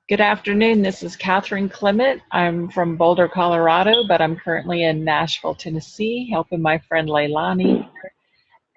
Good afternoon. This is Catherine Clement. I'm from Boulder, Colorado, but I'm currently in Nashville, Tennessee, helping my friend Leilani.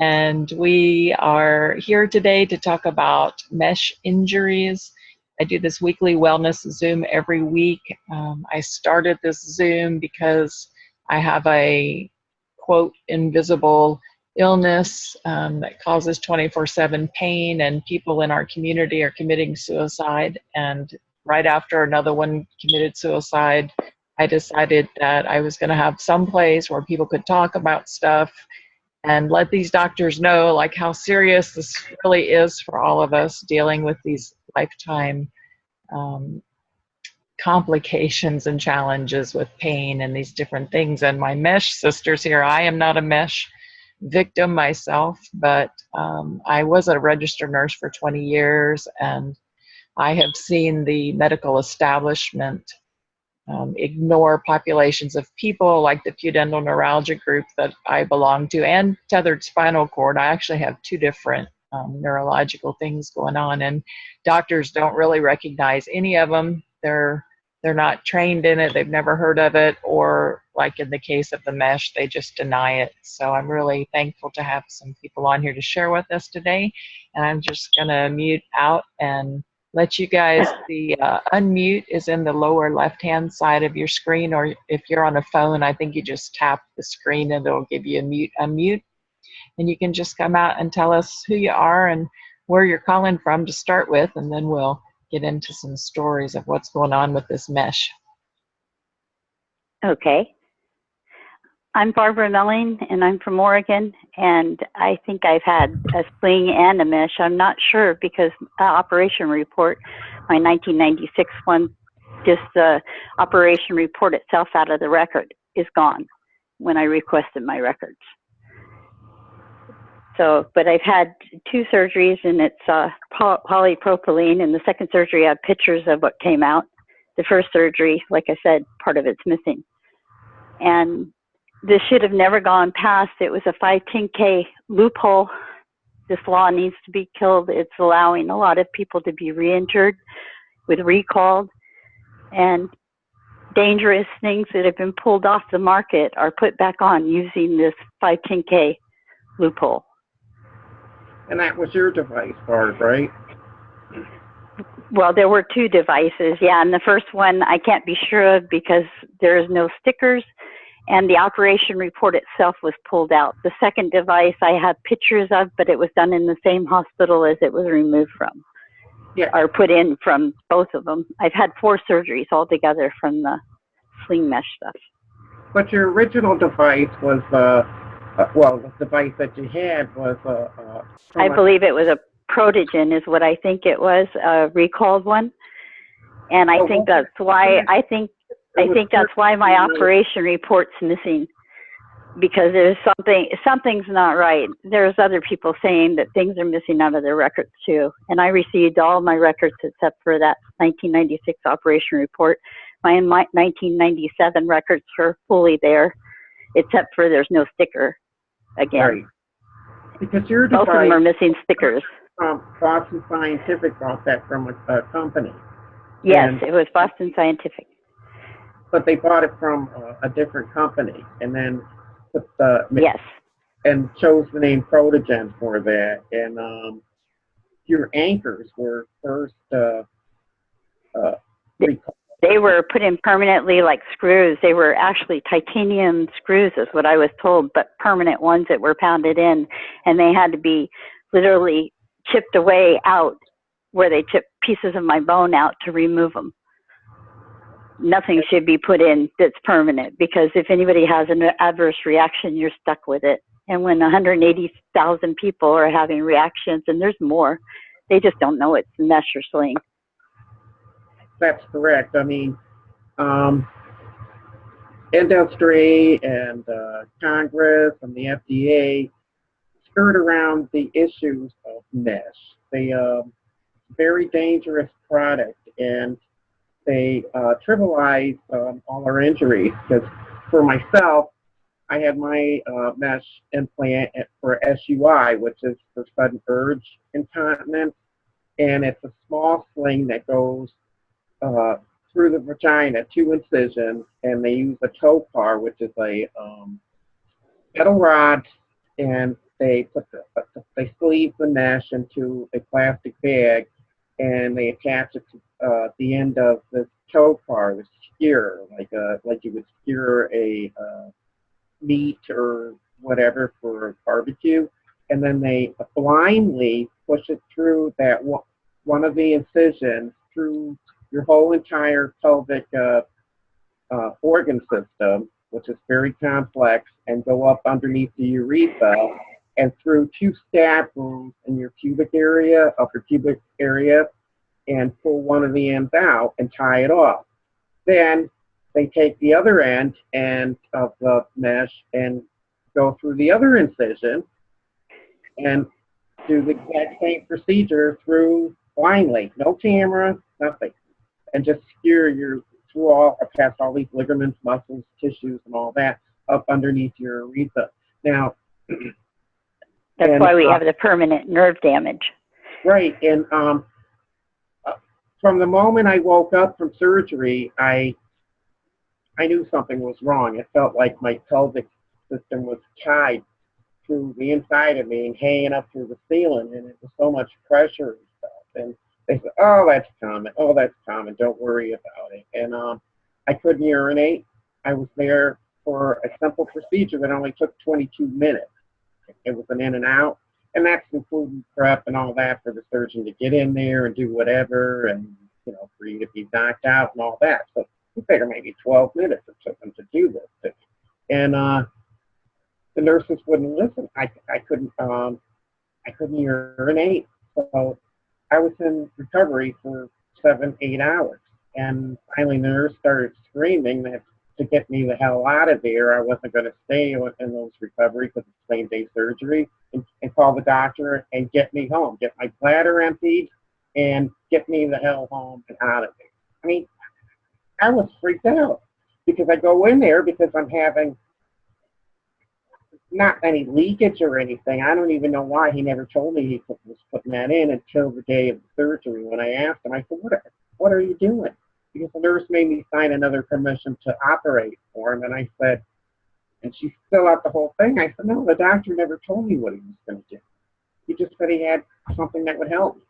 And we are here today to talk about mesh injuries. I do this weekly wellness Zoom every week. I started this Zoom because I have a, quote, invisible illness that causes 24/7 pain, and people in our community are committing suicide. And right after another one committed suicide, I decided that I was going to have some place where people could talk about stuff and let these doctors know like how serious this really is for all of us dealing with these lifetime complications and challenges with pain and these different things. And my mesh sisters here, I am not a mesh victim myself, but I was a registered nurse for 20 years, and I have seen the medical establishment ignore populations of people like the pudendal neuralgia group that I belong to, and tethered spinal cord. I actually have two different neurological things going on, and doctors don't really recognize any of them. They're not trained in it. They've never heard of it, or like in the case of the mesh, they just deny it. So I'm really thankful to have some people on here to share with us today. And I'm just gonna mute out and let you guys, the unmute is in the lower left-hand side of your screen, or if you're on a phone, I think you just tap the screen and it'll give you a mute, unmute. And you can just come out and tell us who you are and where you're calling from to start with, and then we'll get into some stories of what's going on with this mesh. Okay. I'm Barbara Melling, and I'm from Oregon, and I think I've had a sling and a mesh. I'm not sure because operation report, my 1996 one, just the operation report itself out of the record is gone when I requested my records. So, but I've had two surgeries, and it's polypropylene, and the second surgery I have pictures of what came out. The first surgery, like I said, part of it's missing. And this should have never gone past. It was a 510K loophole. This law needs to be killed. It's allowing a lot of people to be re-injured with recalled, and dangerous things that have been pulled off the market are put back on using this 510K loophole. And that was your device, Barb, right? Well, there were two devices, yeah, and the first one I can't be sure of because there is no stickers, and the operation report itself was pulled out. The second device I have pictures of, but it was done in the same hospital as it was removed from, or put in from both of them. I've had 4 surgeries altogether from the sling mesh stuff. But your original device was, well, the device that you had was I believe it was a Protogen is what I think it was, a recalled one. And I think that's why, I think that's why my operation report's missing, because there's something's not right. There's other people saying that things are missing out of their records too. And I received all my records except for that 1996 operation report. My 1997 records are fully there, except for there's no sticker again. Right. Because your device, both of them are missing stickers. Boston Scientific bought that from a company. Yes, and it was Boston Scientific. But they bought it from a different company, and then put and chose the name Protogen for that. And your anchors were first they were put in permanently like screws. They were actually titanium screws is what I was told, but permanent ones that were pounded in, and they had to be literally chipped away out where they chipped pieces of my bone out to remove them. Nothing should be put in that's permanent, because if anybody has an adverse reaction, you're stuck with it. And when 180,000 people are having reactions, and there's more, they just don't know it's mesh or sling. That's correct. I mean, industry and Congress and the FDA skirt around the issues of mesh. They very dangerous product, and they trivialize all our injuries. Because for myself, I had my mesh implant for SUI, which is for sudden urge incontinence, and it's a small sling that goes through the vagina, 2 incisions, and they use a topar, which is a metal rod, and they they sleeve the mesh into a plastic bag, and they attach it to the end of the topar, the skewer, like you would skewer a meat or whatever for barbecue, and then they blindly push it through that one of the incisions through your whole entire pelvic organ system, which is very complex, and go up underneath the urethra and through 2 stab wounds in your pubic area, upper pubic area, and pull one of the ends out and tie it off. Then they take the other end of the mesh and go through the other incision and do the exact same procedure through blindly, no camera, nothing, and just skewer past all these ligaments, muscles, tissues, and all that up underneath your urethra. Now, that's why we have the permanent nerve damage. Right, and from the moment I woke up from surgery, I knew something was wrong. It felt like my pelvic system was tied through the inside of me and hanging up through the ceiling, and it was so much pressure and stuff. And they said, "Oh, that's common. Oh, that's common. Don't worry about it." And I couldn't urinate. I was there for a simple procedure that only took 22 minutes. It was an in and out, and that's including prep and all that for the surgeon to get in there and do whatever, and for you to be knocked out and all that. So we figure maybe 12 minutes it took them to do this. And the nurses wouldn't listen. I couldn't urinate, so I was in recovery for 7-8 hours. And finally, the nurse started screaming that to get me the hell out of there, I wasn't going to stay in those recovery because it's same-day surgery, and call the doctor and get me home, get my bladder emptied, and get me the hell home and out of there. I mean, I was freaked out because I go in there because I'm having not any leakage or anything. I don't even know why he never told me he was putting that in until the day of the surgery. When I asked him, I said, what are you doing? Because the nurse made me sign another permission to operate for him. And I said, and she filled out the whole thing. I said, no, the doctor never told me what he was going to do. He just said he had something that would help me.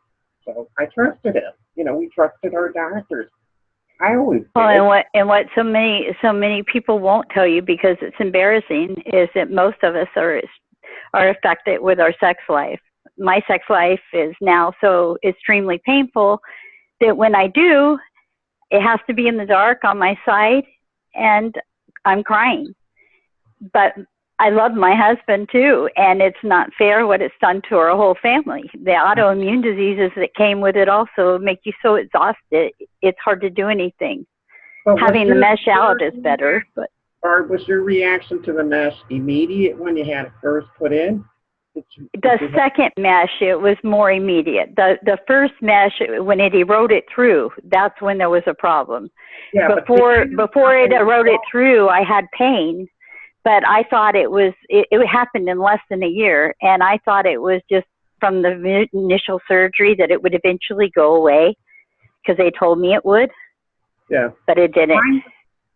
So I trusted him. We trusted our doctors. I always did. Well, and what so many people won't tell you, because it's embarrassing, is that most of us are affected with our sex life. My sex life is now so extremely painful that when I do, it has to be in the dark on my side, and I'm crying. But I love my husband too, and it's not fair what it's done to our whole family. The autoimmune diseases that came with it also make you so exhausted, it's hard to do anything. But having the mesh out is better. But or was your reaction to the mesh immediate when you had it first put in? The second mesh, it was more immediate. The first mesh, when it eroded through, that's when there was a problem. Yeah, before it eroded through, I had pain. But I thought it happened in less than a year, and I thought it was just from the initial surgery that it would eventually go away, because they told me it would. Yeah. But it didn't.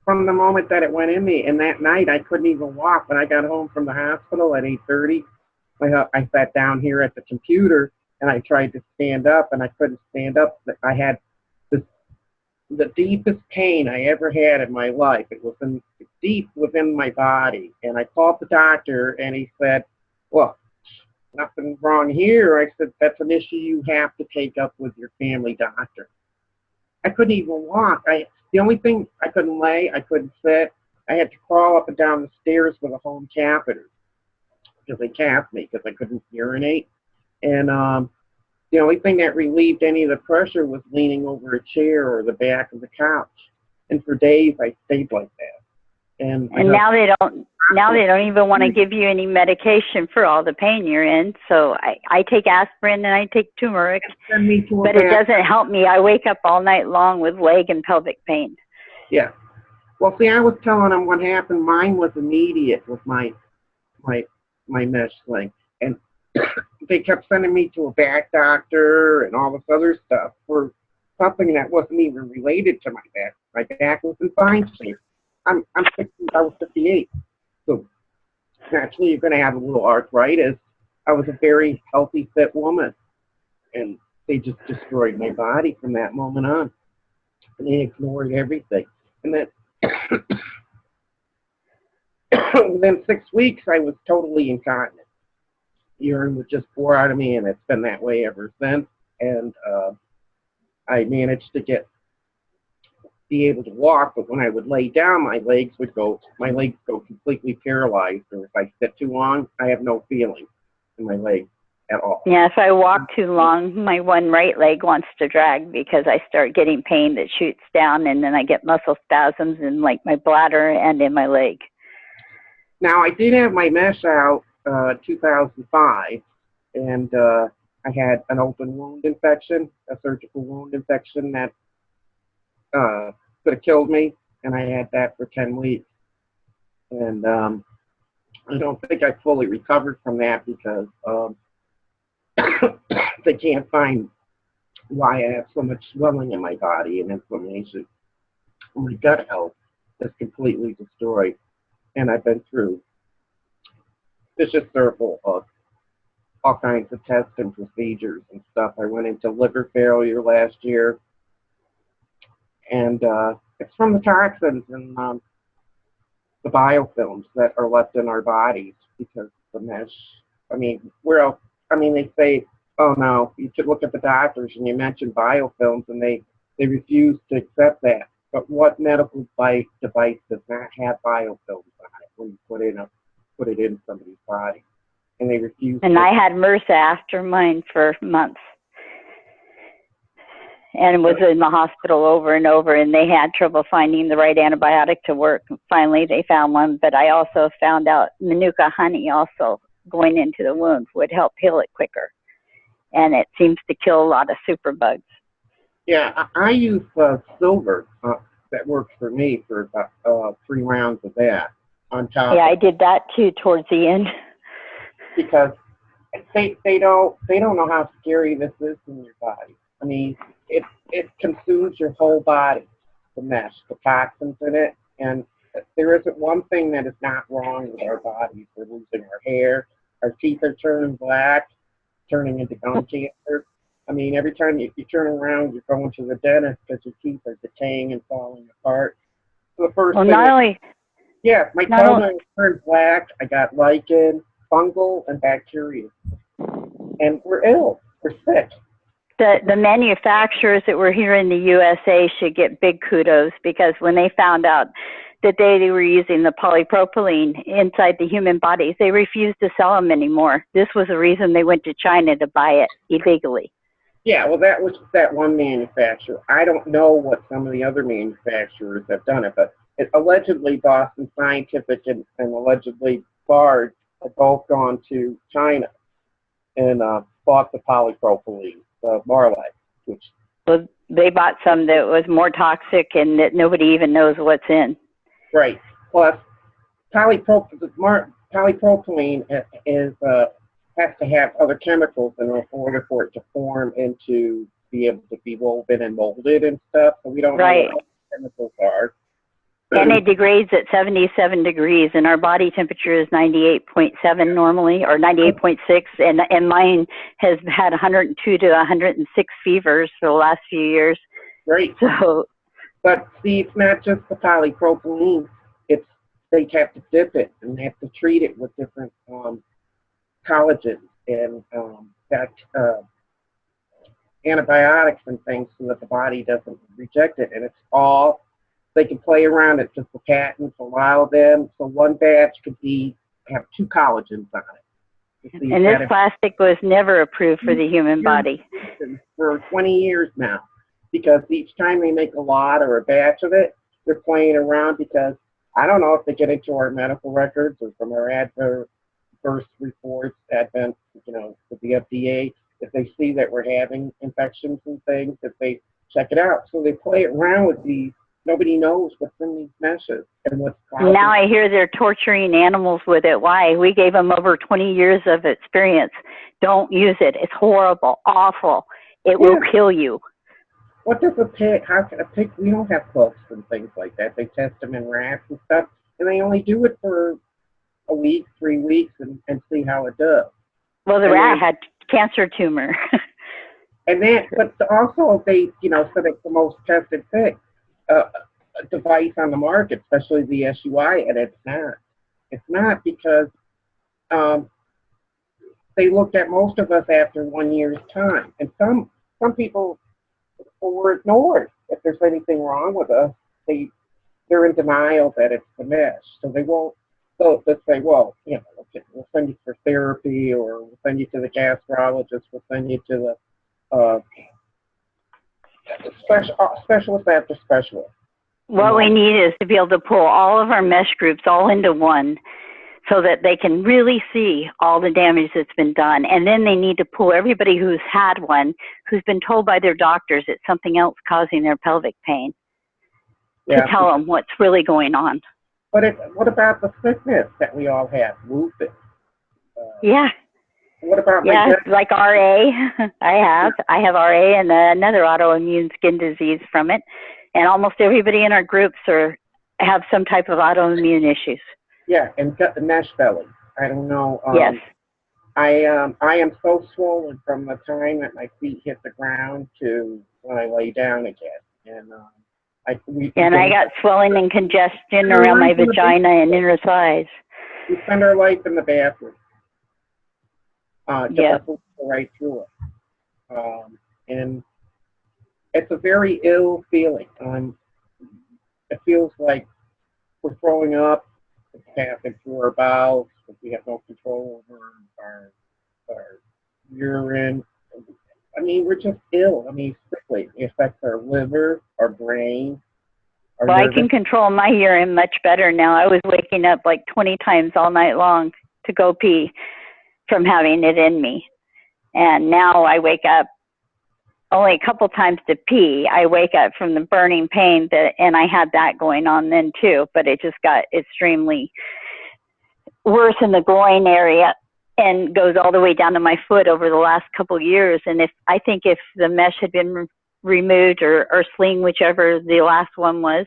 From the moment that it went in me, and that night I couldn't even walk. When I got home from the hospital at 8:30, I sat down here at the computer, and I tried to stand up, and I couldn't stand up. I had the deepest pain I ever had in my life. It was deep within my body. And I called the doctor, and he said, well, nothing wrong here. I said, that's an issue you have to take up with your family doctor. I couldn't even walk. The only thing, I couldn't lay, I couldn't sit. I had to crawl up and down the stairs with a home catheter because they cathed me because I couldn't urinate. And the only thing that relieved any of the pressure was leaning over a chair or the back of the couch. And for days, I stayed like that. And now they don't even want to give you any medication for all the pain you're in. So I take aspirin and I take turmeric, but it doesn't help me. I wake up all night long with leg and pelvic pain. Yeah. Well, see, I was telling them what happened. Mine was immediate with my mesh sling. And they kept sending me to a back doctor and all this other stuff for something that wasn't even related to my back. My back was in fine shape. I'm 60, I was 58. So naturally you're going to have a little arthritis. I was a very healthy, fit woman. And they just destroyed my body from that moment on. And they ignored everything. And then within 6 weeks, I was totally incontinent. Urine would just pour out of me, and it's been that way ever since. And I managed to be able to walk, but when I would lay down, my legs go completely paralyzed. Or if I sit too long, I have no feeling in my legs at all. Yeah, if I walk too long, my one right leg wants to drag because I start getting pain that shoots down, and then I get muscle spasms in like my bladder and in my leg. Now, I did have my mesh out 2005, and I had an open wound infection, a surgical wound infection that could have killed me, and I had that for 10 weeks. And I don't think I fully recovered from that because they can't find why I have so much swelling in my body and inflammation. My gut health is completely destroyed, and I've been through vicious circle of all kinds of tests and procedures and stuff. I went into liver failure last year, and it's from the toxins and the biofilms that are left in our bodies because the mesh. I mean, where else? I mean, they say, oh no, you should look at the doctors, and you mention biofilms, and they refuse to accept that. But what medical device does not have biofilms on it when you put it in somebody's body? And they refuse. And I had MRSA after mine for months, and was in the hospital over and over, and they had trouble finding the right antibiotic to work. Finally, they found one, but I also found out Manuka honey also going into the wound would help heal it quicker, and it seems to kill a lot of superbugs. Yeah, I use silver. That works for me for about 3 rounds of that on top. Yeah, I did that too towards the end. Because they don't know how scary this is in your body. I mean, it consumes your whole body, the mesh, the toxins in it, and there isn't one thing that is not wrong with our bodies. We're losing our hair, our teeth are turning black, turning into gum cancer. I mean, every time you turn around, you're going to the dentist because your teeth are decaying and falling apart. So the first thing my toenails turned black. I got lichen, fungal, and bacteria. And we're ill. We're sick. The manufacturers that were here in the USA should get big kudos, because when they found out that they were using the polypropylene inside the human bodies, they refused to sell them anymore. This was the reason they went to China to buy it illegally. Yeah, well, that was that one manufacturer. I don't know what some of the other manufacturers have done it, but allegedly Boston Scientific and allegedly Bard have both gone to China and bought the polypropylene, the Marlite, which... Well, they bought some that was more toxic and that nobody even knows what's in. Right. Plus, polypropylene has to have other chemicals in order for it to form into be able to be woven and molded and stuff. So we don't know what the chemicals are. And it degrades at 77 degrees, and our body temperature is 98.7 normally, or 98.6, and mine has had 102 to 106 fevers for the last few years. Right. So, but see, it's not just the polypropylene. They have to dip it, and they have to treat it with different collagens and antibiotics and things so that the body doesn't reject it. And it's all... They can play around it just the patents allow them. So one batch could have 2 collagens on it. And this plastic was never approved for the human body. For 20 years now, because each time they make a lot or a batch of it, they're playing around because I don't know if they get into our medical records or from our adverse reports, with the FDA, if they see that we're having infections and things, if they check it out. So they play around with these. Nobody knows what's in these meshes and what's causing. Now I hear they're torturing animals with it. Why? We gave them over 20 years of experience. Don't use it. It's horrible, awful. It will kill you. what does a pig, how can a pig, we don't have hooks and things like that. They test them in rats and stuff, and they only do it for a week, 3 weeks, and see how it does. Well, the And rat then, had cancer tumor. and then, but also they, said it's the most tested pig device on the market, especially the SUI, and it's not. It's not because um, they looked at most of us after 1 year's time, and some people were ignored. If there's anything wrong with us, they're in denial that it's the mesh, so they won't. So let's say, well, okay, we'll send you for therapy, or we'll send you to the gastrologist, we'll send you to the specialist after specialist. What we need is to be able to pull all of our mesh groups all into one so that they can really see all the damage that's been done. And then they need to pull everybody who's had one, who's been told by their doctors it's something else causing their pelvic pain, to tell them what's really going on. But what about the sickness that we all have, lupus? Yeah. What about like RA? I have RA and another autoimmune skin disease from it. And almost everybody in our groups have some type of autoimmune issues. Yeah, and got the mesh belly. I don't know. Yes. I am so swollen from the time that my feet hit the ground to when I lay down again. And I got swelling and congestion around my vagina and inner thighs. We spend our life in the bathroom. Just to go right through it. And it's a very ill feeling. It feels like we're throwing up. It's passing through our bowels. We have no control over our urine. I mean, we're just ill. I mean, sickly. It affects our liver, our brain. Well, I can control my urine much better now. I was waking up like 20 times all night long to go pee from having it in me. And now I wake up only a couple times to pee. I wake up from the burning pain and I had that going on then too, but it just got extremely worse in the groin area and goes all the way down to my foot over the last couple of years. And I think if the mesh had been removed or sling, whichever the last one was,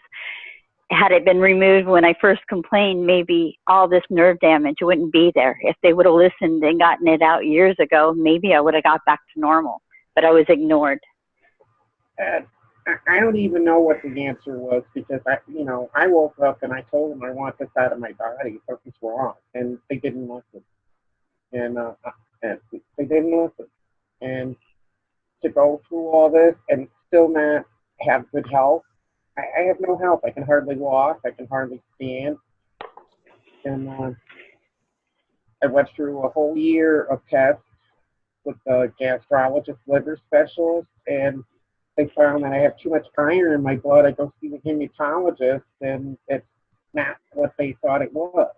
had it been removed when I first complained, maybe all this nerve damage wouldn't be there. If they would have listened and gotten it out years ago, maybe I would have got back to normal. But I was ignored. I don't even know what the answer was, because I woke up and I told them I want this out of my body. Something's wrong, and they didn't listen. And they didn't listen. And to go through all this and still not have good health, I have no health. I can hardly walk. I can hardly stand. And I went through a whole year of tests with the gastrologist, liver specialist, and they found that I have too much iron in my blood. I go see the hematologist, and it's not what they thought it was,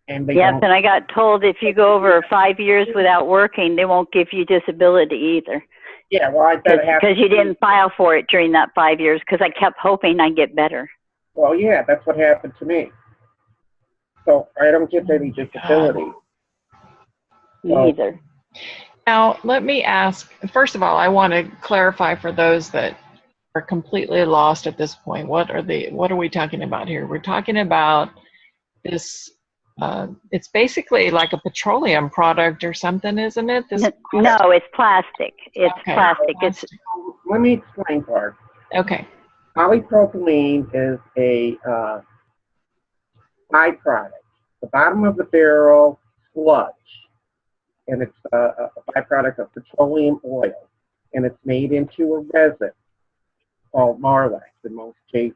And they and I got told if you go over 5 years without working, they won't give you disability either. Yeah, well, I bet it happened. Because you didn't file for it during that 5 years, because I kept hoping I'd get better. Well, yeah, that's what happened to me. So I don't get any disability. Me either. Now, let me ask, first of all, I want to clarify for those that are completely lost at this point. What are we talking about here? We're talking about this, it's basically like a petroleum product or something, isn't it? No, it's plastic. It's plastic. Let me explain, Barb. Okay. Polypropylene is a byproduct. The bottom of the barrel sludge, and it's a byproduct of petroleum oil, and it's made into a resin called Marlex in most cases.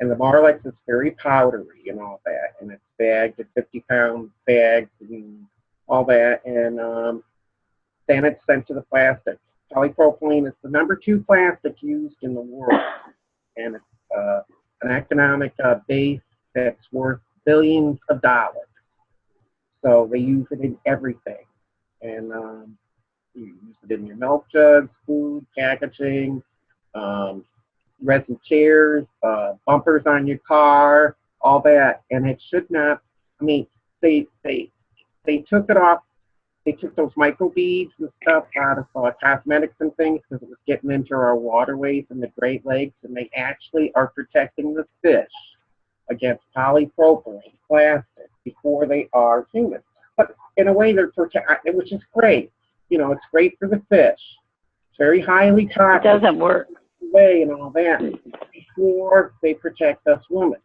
And the Marlex is very powdery and all that, and it's bagged in 50-pound bags and all that, and then it's sent to the plastic. Polypropylene is the #2 plastic used in the world, and it's an economic base that's worth billions of dollars. So they use it in everything. And you use it in your milk jugs, food, packaging, resin chairs, bumpers on your car, all that. And it should not, I mean, they took it off they took those microbeads and stuff out of cosmetics and things because it was getting into our waterways and the Great Lakes, and they actually are protecting the fish against polypropylene plastic before they are humans. But in a way, they're protected, which is great. You know, it's great for the fish. It's very highly toxic. It doesn't work. Way and all that before they protect us women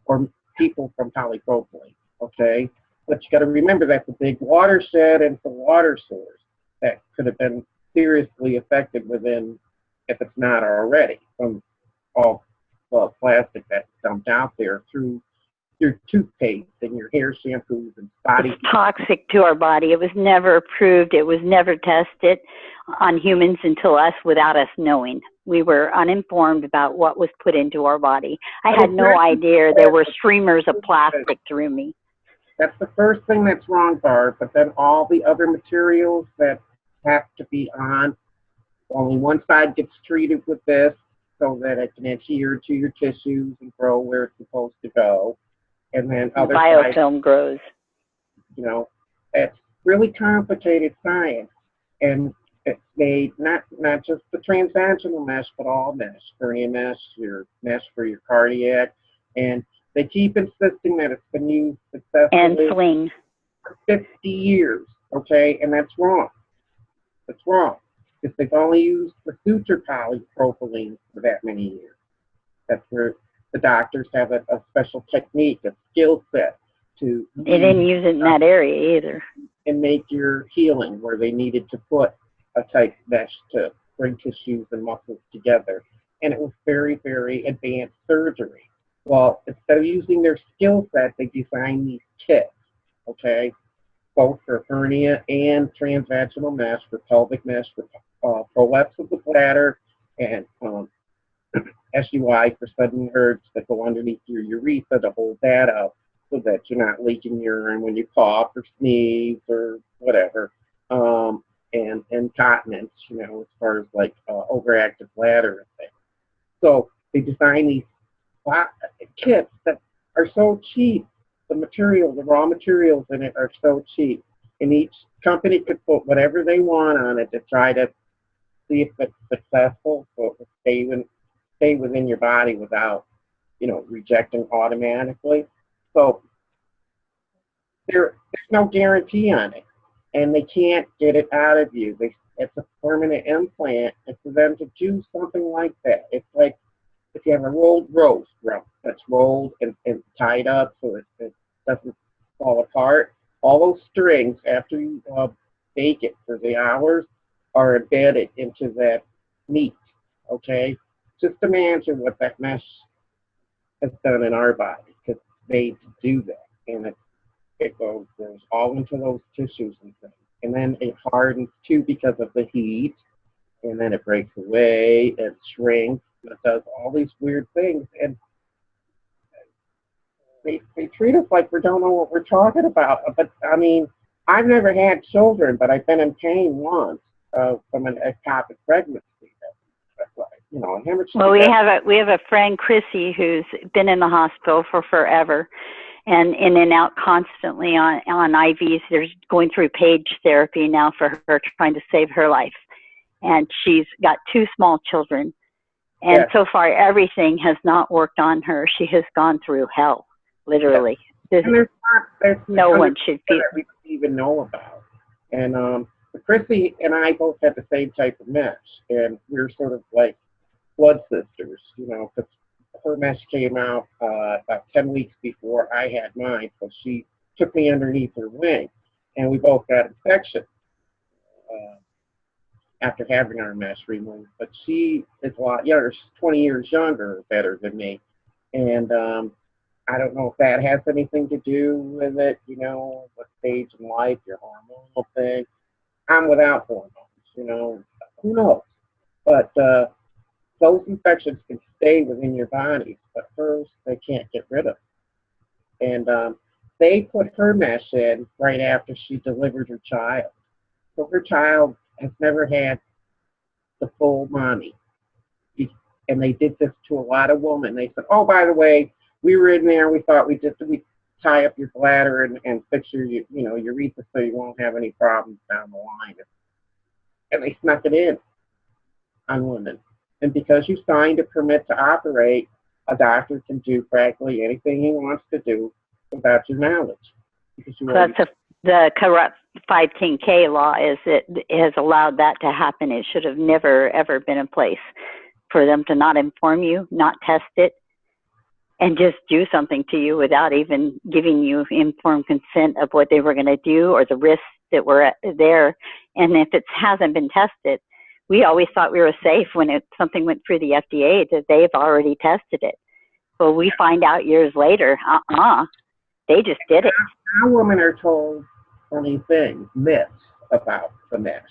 or people from polypropylene. Okay, but you got to remember that's a big watershed and it's a water source that could have been seriously affected within, if it's not already, from all the plastic that's dumped out there through your toothpaste and your hair shampoos and body. It's toxic to our body. It was never approved. It was never tested on humans until us, without us knowing. We were uninformed about what was put into our body. I had no idea there were streamers of plastic through me. That's the first thing that's wrong, Barb, but then all the other materials that have to be on, only one side gets treated with this so that it can adhere to your tissues and grow where it's supposed to go. And then other biofilm grows. You know, it's really complicated science, and it's made not just the transvaginal mesh, but all mesh, hernia mesh, your mesh for your cardiac, and they keep insisting that it's been used successfully and slings for 50 years. Okay, and that's wrong. That's wrong because they've only used the suture polypropylene for that many years. That's where the doctors have a special technique, a skill set to. They didn't use it in that area either. And make your healing where they needed to put a tight mesh to bring tissues and muscles together. And it was very, very advanced surgery. Well, instead of using their skill set, they designed these kits, okay, both for hernia and transvaginal mesh, for pelvic mesh, for prolapse of the bladder, and SUI for sudden urge that go underneath your urethra to hold that up so that you're not leaking urine when you cough or sneeze or whatever, and incontinence, you know, as far as like overactive bladder and things. So they design these kits that are so cheap. The material, the raw materials in it are so cheap, and each company could put whatever they want on it to try to see if it's successful, so it will stay within your body without, you know, rejecting automatically. So there's no guarantee on it, and they can't get it out of you. It's a permanent implant, and for them to do something like that, it's like if you have a rolled roast that's rolled and tied up so it doesn't fall apart, all those strings, after you bake it for the hours, are embedded into that meat, okay? Just imagine what that mesh has done in our body, because it's made to do that. And it goes all into those tissues and things. And then it hardens too because of the heat, and then it breaks away, it shrinks, and it does all these weird things. And they treat us like we don't know what we're talking about. But I mean, I've never had children, but I've been in pain once from an ectopic pregnancy. You know, well, we have a friend, Chrissy, who's been in the hospital for forever, and in and out constantly on IVs. There's going through page therapy now for her, trying to save her life. And she's got 2 small children. And so far, everything has not worked on her. She has gone through hell, literally. And there's no one should feel that we don't even know about. And Chrissy and I both had the same type of mesh, and we were sort of like blood sisters, you know, because her mesh came out about 10 weeks before I had mine, so she took me underneath her wing, and we both got infection after having our mesh removed. But she is a lot younger. She's 20 years younger or better than me, and I don't know if that has anything to do with it, you know, what stage in life, your hormonal thing. I'm without hormones, you know, who knows? But those infections can stay within your body, but hers, they can't get rid of. And they put her mesh in right after she delivered her child. So her child has never had the full mommy. And they did this to a lot of women. They said, oh, by the way, we were in there, we thought we tie up your bladder and fix your, urethra so you won't have any problems down the line. And they snuck it in on women. And because you signed a permit to operate, a doctor can do practically anything he wants to do without your knowledge. The corrupt 510K law is it has allowed that to happen. It should have never, ever been in place for them to not inform you, not test it, and just do something to you without even giving you informed consent of what they were going to do or the risks that were there. And if it hasn't been tested, we always thought we were safe when something went through the FDA that they've already tested it. But we find out years later, they just did it. Now women are told funny things, myths about the mesh.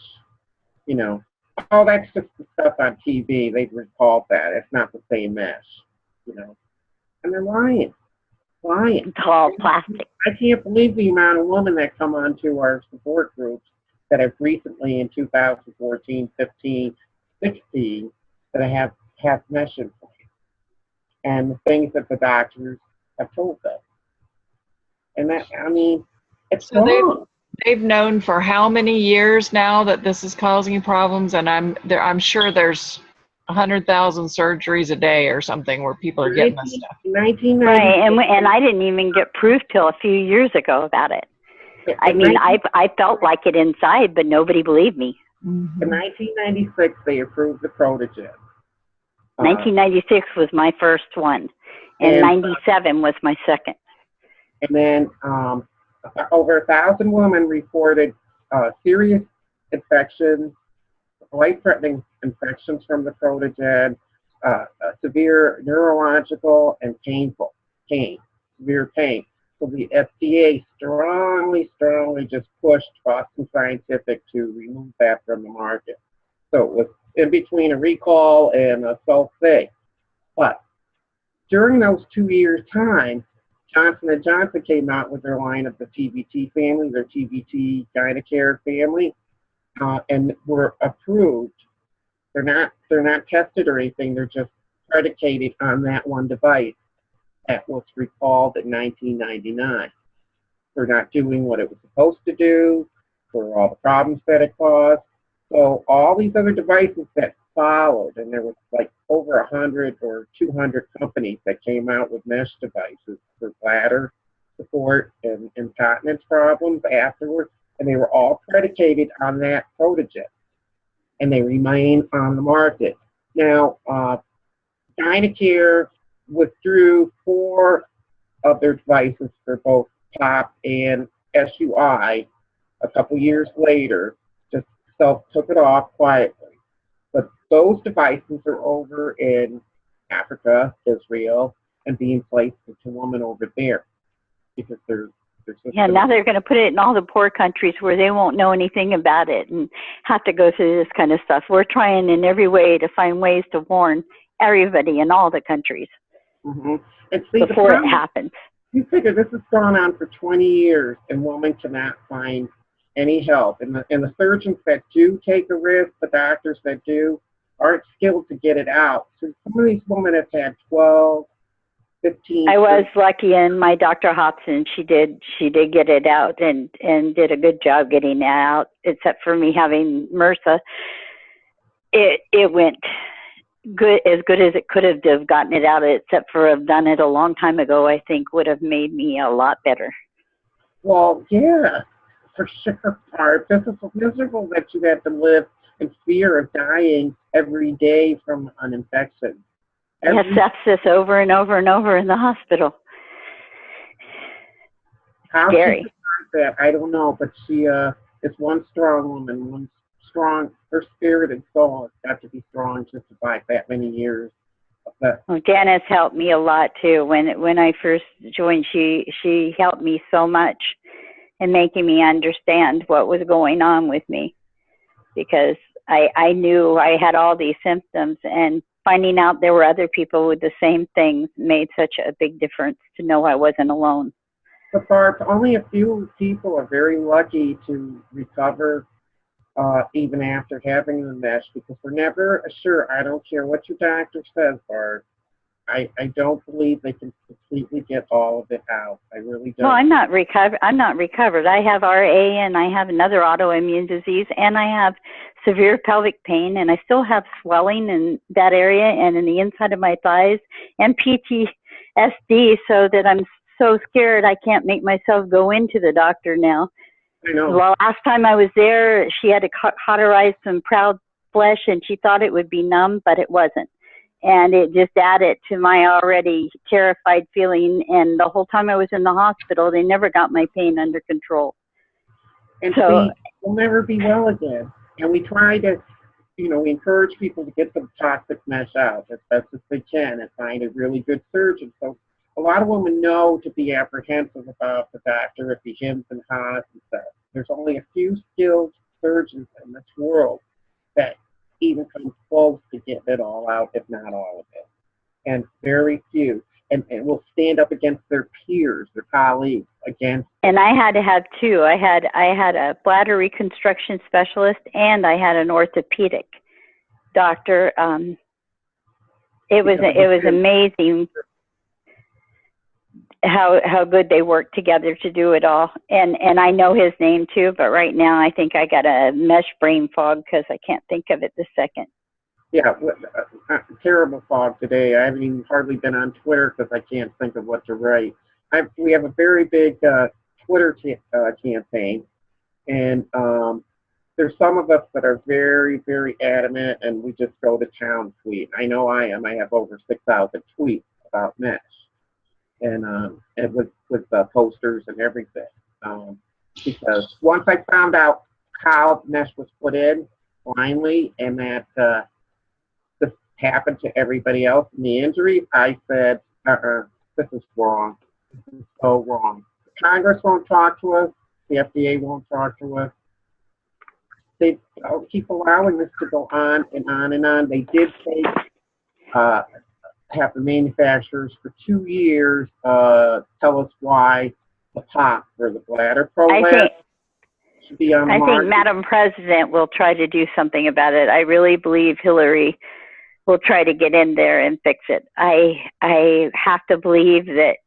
Oh, that's just the stuff on TV. They recalled that. It's not the same mesh, And they're lying. It's all plastic. I can't believe the amount of women that come onto our support groups that have recently in 2014, 15, 16 that have mesh implants and the things that the doctors have told them. And that, it's so wrong. They've known for how many years now that this is causing problems, and I'm sure there's 100,000 surgeries a day or something where people are getting this stuff. 1990. Right, and I didn't even get proof till a few years ago about it. I felt like it inside, but nobody believed me. In 1996, they approved the Protogen. 1996 was my first one, and 97 was my second. And then over 1,000 women reported serious infections, life-threatening infections from the Protogen, severe neurological and severe pain. So the FDA strongly just pushed Boston Scientific to remove that from the market. So it was in between a recall and a self-thing. But during those 2 years' time, Johnson & Johnson came out with their line of the TBT family, their TBT Gynacare family, and were approved. They're not tested or anything. They're just predicated on that one device that was recalled in 1999 for not doing what it was supposed to do, for all the problems that it caused. So all these other devices that followed, and there was like over 100 or 200 companies that came out with mesh devices for bladder support and incontinence problems afterwards, and they were all predicated on that Protogen, and they remain on the market. Now, Gynacare withdrew 4 of their devices for both POP and SUI a couple years later, just took it off quietly. But those devices are over in Africa, Israel, and being placed into women over there because they're now they're going to put it in all the poor countries where they won't know anything about it and have to go through this kind of stuff. We're trying in every way to find ways to warn everybody in all the countries and see, before it happens. You figure this has gone on for 20 years and women cannot find any help. And the surgeons that do take a risk, the doctors that do, aren't skilled to get it out. So some of these women have had 12, 15. I was lucky, and my Dr. Hobson, she did get it out and did a good job getting it out, except for me having MRSA. It went good as it could have gotten it out, except for have done it a long time ago, I think would have made me a lot better. Well, yeah, for sure, Barb. This is miserable that you have to live in fear of dying every day from an infection. Yes, sepsis over and over and over in the hospital. How scary. She survived that, I don't know, but she is one strong woman, her spirit and soul has got to be strong to survive that many years. Well, Janice helped me a lot too. When I first joined, she helped me so much in making me understand what was going on with me, because I knew I had all these symptoms, and finding out there were other people with the same things made such a big difference to know I wasn't alone. But Barb, only a few people are very lucky to recover even after having the mesh, because we're never sure. I don't care what your doctor says, Barb. I don't believe they can completely get all of it out. I really Well, don't. I'm not recovered. I'm not recovered. I have RA, and I have another autoimmune disease, and I have severe pelvic pain, and I still have swelling in that area and in the inside of my thighs, and PTSD. So that I'm so scared I can't make myself go into the doctor now. I know. The last time I was there, she had to cauterize some proud flesh, and she thought it would be numb, but it wasn't. And it just added to my already terrified feeling. And the whole time I was in the hospital, they never got my pain under control. And So, see, we'll never be well again. And we try to, we encourage people to get the toxic mesh out as best as they can and find a really good surgeon. So a lot of women know to be apprehensive about the doctor if he hems and haws and stuff. There's only a few skilled surgeons in this world that even come close to getting it all out, if not all of it. And very few. And will stand up against their peers, their colleagues, against. And I had to have two. I had a bladder reconstruction specialist, and I had an orthopedic doctor. It was amazing how good they worked together to do it all. And I know his name too, but right now I think I got a mesh brain fog because I can't think of it this second. Yeah, terrible fog today. I haven't even hardly been on Twitter because I can't think of what to write. We have a very big Twitter campaign, and there's some of us that are very, very adamant, and we just go to town tweet. I know I am. I have over 6,000 tweets about mesh, and with posters and everything. Because once I found out how mesh was put in, finally, and that this happened to everybody else in the injury, I said, this is wrong. This is so wrong. Congress won't talk to us. The FDA won't talk to us. They keep allowing this to go on and on and on. They did say have the manufacturers for 2 years tell us why the POP or the Bladder Pro should be on the market. I think Madam President will try to do something about it. I really believe Hillary will try to get in there and fix it. I have to believe that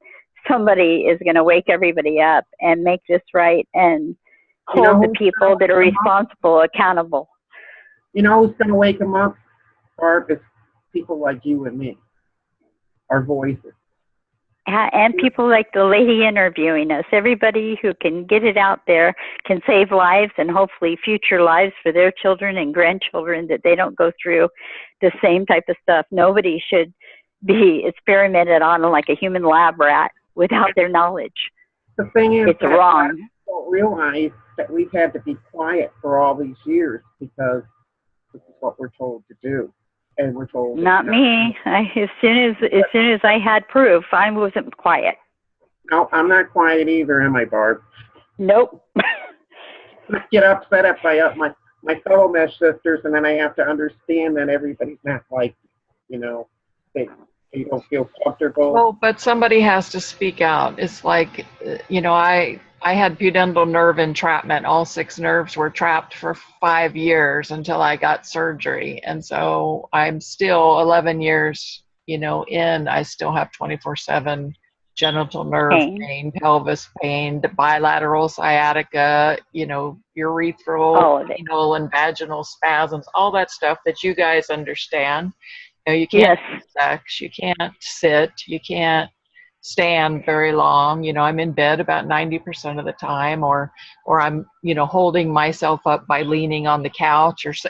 somebody is going to wake everybody up and make this right and hold the people that are responsible accountable. You know who's going to wake them up? Barb, is people like you and me. Our voices. And people like the lady interviewing us. Everybody who can get it out there can save lives and hopefully future lives for their children and grandchildren, that they don't go through the same type of stuff. Nobody should be experimented on like a human lab rat without their knowledge. The thing is, it's wrong. People don't realize that we've had to be quiet for all these years because this is what we're told to do. And we're told not me. As soon as I had proof, I wasn't quiet. No, I'm not quiet either, am I, Barb? Nope. I get upset at my fellow mesh sisters, and then I have to understand that everybody's not like, they don't feel comfortable. Well, but somebody has to speak out. It's like, I had pudendal nerve entrapment. All 6 nerves were trapped for 5 years until I got surgery. And so I'm still 11 years, in. I still have 24/7 genital nerve pain, pelvis pain, bilateral sciatica, urethral, anal, and vaginal spasms, all that stuff that you guys understand. You can't have sex, you can't sit, you can't stand very long. I'm in bed about 90% of the time, or I'm, holding myself up by leaning on the couch, or so,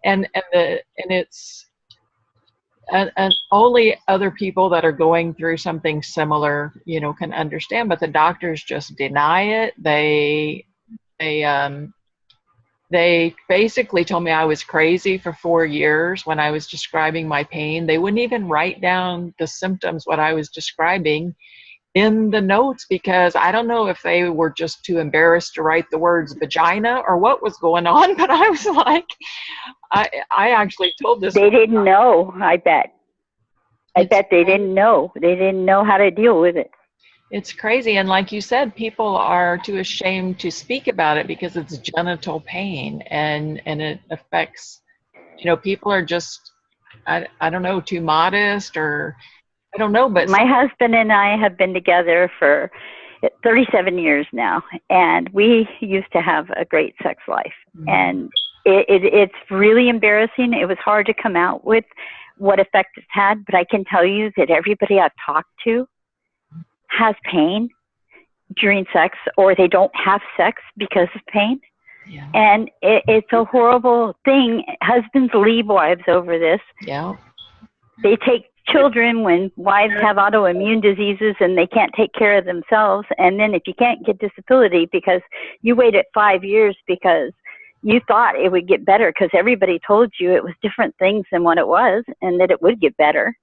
and only other people that are going through something similar, can understand, but the doctors just deny it. They basically told me I was crazy for 4 years when I was describing my pain. They wouldn't even write down the symptoms, what I was describing, in the notes, because I don't know if they were just too embarrassed to write the words vagina or what was going on, but I was like, I actually told this. They didn't know, I bet. I bet they didn't know. They didn't know how to deal with it. It's crazy. And like you said, people are too ashamed to speak about it because it's genital pain, and it affects, people are just I don't know, too modest, or I don't know, but My husband and I have been together for 37 years now, and we used to have a great sex life. And it's really embarrassing. It was hard to come out with what effect it's had, but I can tell you that everybody I've talked to has pain during sex, or they don't have sex because of pain. yeah, And it's a horrible thing. Husbands leave wives over this. yeah, They take children when wives have autoimmune diseases and they can't take care of themselves. And then if you can't get disability because you waited 5 years because you thought it would get better because everybody told you it was different things than what it was and that it would get better.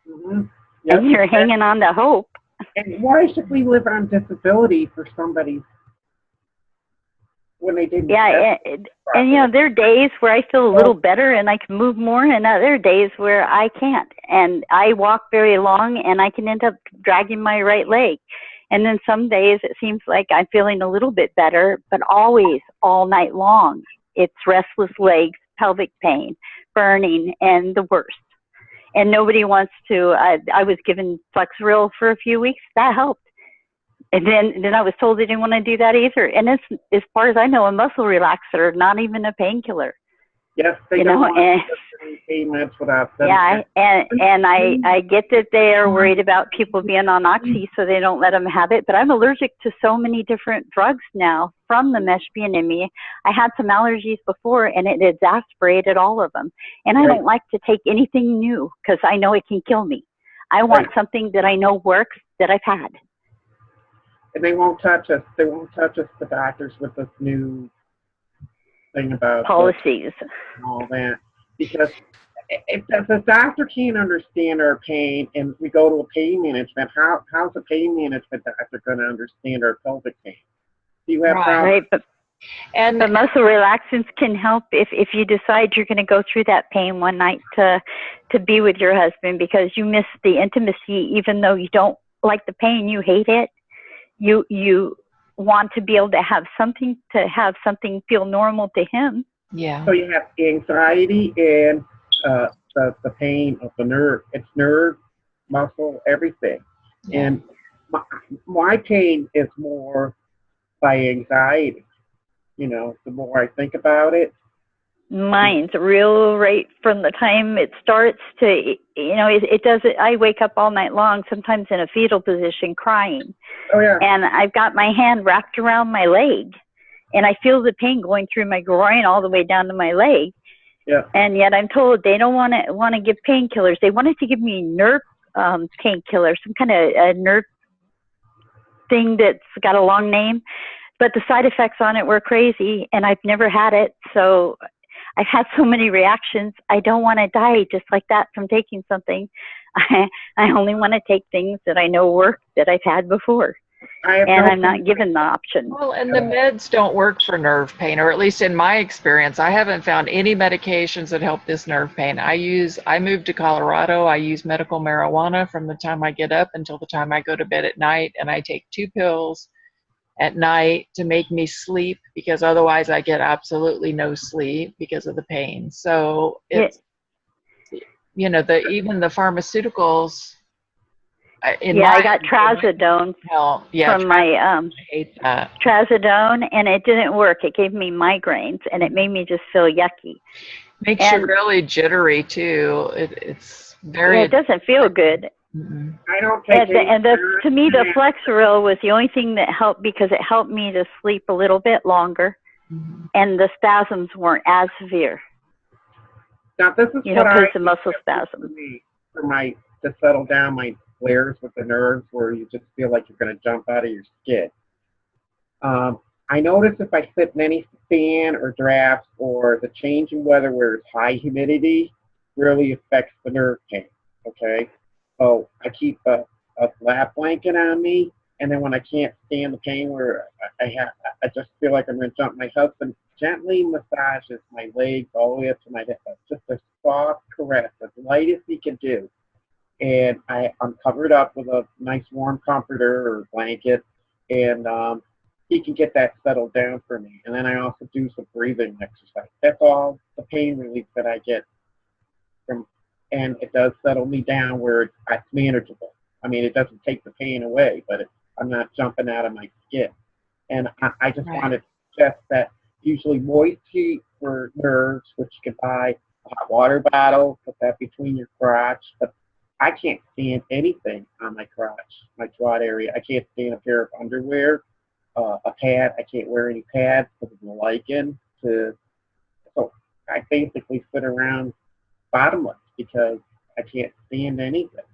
Mm-hmm. Yep. And you're hanging on to hope. And why should we live on disability for somebody when they didn't? Yeah, and you know, there are days where I feel a little better and I can move more, and other days where I can't. And I walk very long and I can end up dragging my right leg. And then some days it seems like I'm feeling a little bit better, but always, all night long, it's restless legs, pelvic pain, burning, and the worst. And nobody wants to, I was given Flexeril for a few weeks. That helped. And then I was told they didn't want to do that either. And it's, as far as I know, a muscle relaxer, not even a painkiller. Yes, they don't want to pain meds without them. Yeah, and I get that they are worried about people being on oxy, so they don't let them have it. But I'm allergic to so many different drugs now from the mesh being in me. I had some allergies before, and it exasperated all of them. And I don't like to take anything new because I know it can kill me. I want something that I know works that I've had. And they won't touch us. They won't touch us, the doctors, with this new thing about policies and all that. Because if the doctor can't understand our pain and we go to a pain management, how's a pain management doctor going to understand our pelvic pain? Do you have problems? Right, but muscle relaxants can help if you decide you're going to go through that pain one night to be with your husband because you miss the intimacy, even though you don't like the pain, you hate it. You want to be able to have something feel normal to him. yeah. So you have anxiety and the pain of the nerve. It's nerve, muscle, everything. Yeah. And my pain is more by anxiety. You know, the more I think about it. Mine's real right from the time it starts to, you know, it does it. I wake up all night long, sometimes in a fetal position, crying. Oh, yeah. And I've got my hand wrapped around my leg, and I feel the pain going through my groin all the way down to my leg. Yeah. And yet I'm told they don't want to give painkillers. They wanted to give me nerve painkiller, some kind of a nerve thing that's got a long name, but the side effects on it were crazy, and I've never had it, so I've had so many reactions. I don't want to die just like that from taking something. I only want to take things that I know work that I've had before. And I'm not given the option. Well, and the meds don't work for nerve pain, or at least in my experience, I haven't found any medications that help this nerve pain. I moved to Colorado. I use medical marijuana from the time I get up until the time I go to bed at night, and I take 2 pills at night to make me sleep because otherwise I get absolutely no sleep because of the pain. So it's, you know, even the pharmaceuticals. I got trazodone from my I hate that. Trazodone, and it didn't work. It gave me migraines, and it made me just feel yucky. Makes you really jittery too. It's very. Yeah, it doesn't feel good. Mm-mm. I don't take to me, the Flexeril was the only thing that helped because it helped me to sleep a little bit longer, and the spasms weren't as severe. Now, this is because the muscle spasms. To settle down my flares with the nerves where you just feel like you're going to jump out of your skin. I notice if I sit in any fan or drafts or the change in weather where it's high humidity really affects the nerve pain, okay? So I keep a lap blanket on me, and then when I can't stand the pain where I just feel like I'm going to jump, my husband gently massages my legs all the way up to my hip. Just a soft caress, as light as he can do. And I'm covered up with a nice warm comforter or blanket, and he can get that settled down for me. And then I also do some breathing exercise. That's all the pain relief that I get from and it does settle me down where it's manageable. I mean, it doesn't take the pain away, but I'm not jumping out of my skin. And I just Right. wanted to suggest that usually moist heat for nerves, which you can buy a hot water bottle, put that between your crotch. But I can't stand anything on my crotch, my quad area. I can't stand a pair of underwear, a pad. I can't wear any pads because of the lichen. So I basically sit around bottomless because I can't stand anything.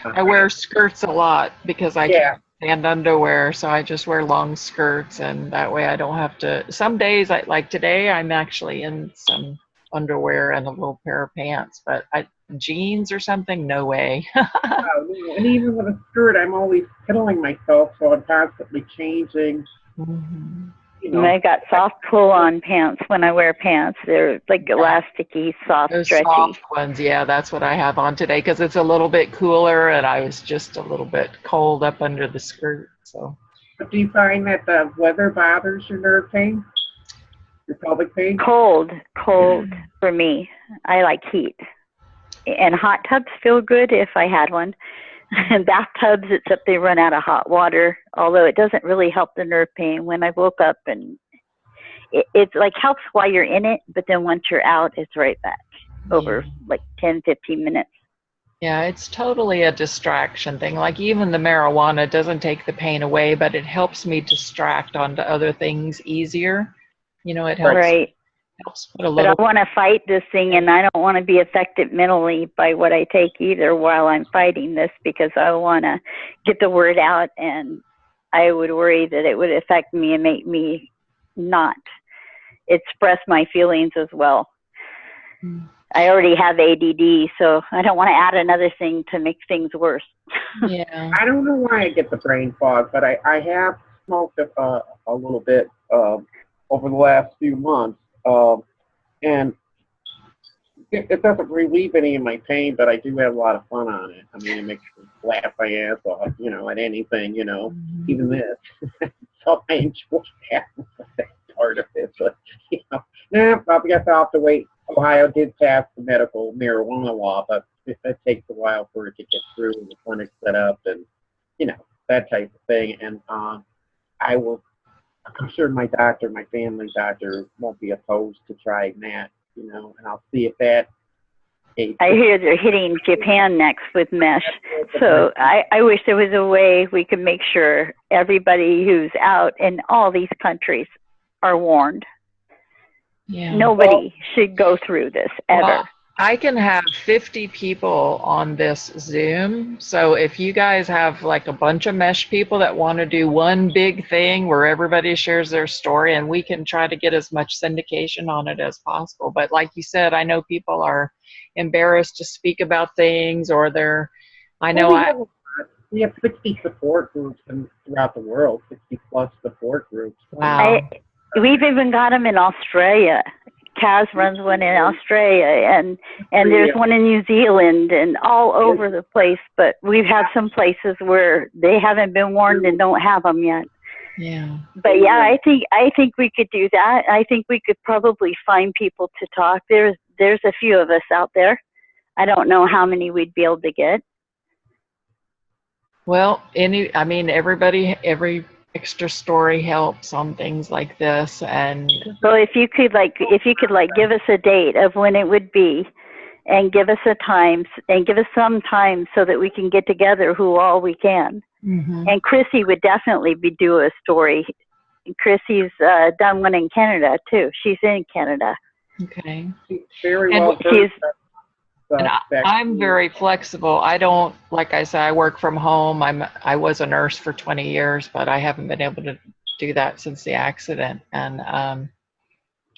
I wear skirts a lot because I Yeah, can't stand underwear, so I just wear long skirts, and that way I don't have to. Some days, like today, I'm actually in some underwear and a little pair of pants, but jeans or something, no way. no, and even with a skirt, I'm always piddling myself, so I'm constantly changing. Mhm. You And know, I got soft pull-on pants when I wear pants. They're like elasticy, soft, Those stretchy. soft ones, yeah, that's what I have on today because it's a little bit cooler, and I was just a little bit cold up under the skirt. So but do you find that the weather bothers your nerve pain, your pelvic pain? Cold for me. I like heat. And hot tubs feel good if I had one. And bathtubs, except they run out of hot water, although it doesn't really help the nerve pain. When I woke up, and it's like helps while you're in it, but then once you're out, it's right back over like 10, 15 minutes. yeah, it's totally a distraction thing. Like even the marijuana doesn't take the pain away, but it helps me distract onto other things easier. You know, it helps Right. helps put a But I little. want to fight this thing, and I don't want to be affected mentally by what I take either while I'm fighting this, because I want to get the word out, and I would worry that it would affect me and make me not express my feelings as well. I already have ADD, so I don't want to add another thing to make things worse. Yeah. I don't know why I get the brain fog, but I have smoked a little bit over the last few months, and it doesn't relieve any of my pain, but I do have a lot of fun on it. I mean, it makes me laugh my ass off, at anything, even this. So I enjoy that part of it. But, I guess I'll have to wait. Ohio did pass the medical marijuana law, but it takes a while for it to get through and the clinic set up and, that type of thing. And I'm sure my family doctor won't be opposed to trying that, and I'll see if that. I hear they're hitting Japan next with mesh. So I wish there was a way we could make sure everybody who's out in all these countries are warned. Yeah. Nobody should go through this ever. Well, I can have 50 people on this Zoom. So if you guys have like a bunch of mesh people that want to do one big thing where everybody shares their story, and we can try to get as much syndication on it as possible. But like you said, I know people are embarrassed to speak about things, or we have 60 support groups throughout the world, 60 plus support groups. Wow. We've even got them in Australia. Kaz runs one in Australia, and there's one in New Zealand, and all over the place. But we have some places where they haven't been warned and don't have them yet. Yeah. But yeah, I think we could do that. I think we could probably find people to talk. There's a few of us out there. I don't know how many we'd be able to get. Well, every extra story helps on things like this. And so if you could give us a date of when it would be, and give us a time, and give us some time so that we can get together who all we can. Mm-hmm. And Chrissy would definitely do a story. Chrissy's done one in Canada too. She's in Canada. Okay. Very well. And I'm very flexible. I don't, like I said, I work from home. I was a nurse for 20 years, but I haven't been able to do that since the accident. And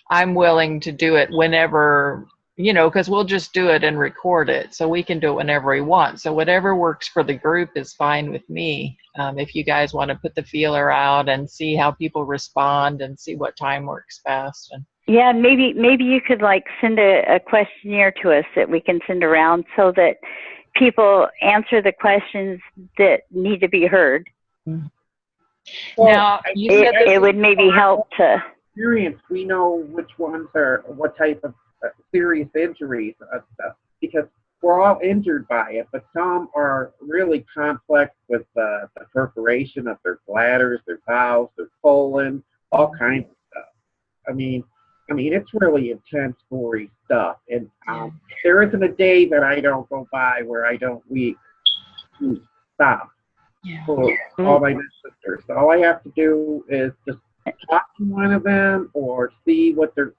I'm willing to do it whenever, because we'll just do it and record it. So we can do it whenever we want. So whatever works for the group is fine with me. If you guys want to put the feeler out and see how people respond and see what time works best. And yeah, maybe you could send a questionnaire to us that we can send around so that people answer the questions that need to be heard. Well, now, it would maybe help to experience. We know which ones are what type of serious injuries, because we're all injured by it, but some are really complex with the perforation of their bladders, their bowels, their colon, all kinds of stuff. I mean, it's really intense, gory stuff. And Yeah. there isn't a day that I don't go by where I don't stop Yeah. for all my sisters. So all I have to do is just talk to one of them or see what they're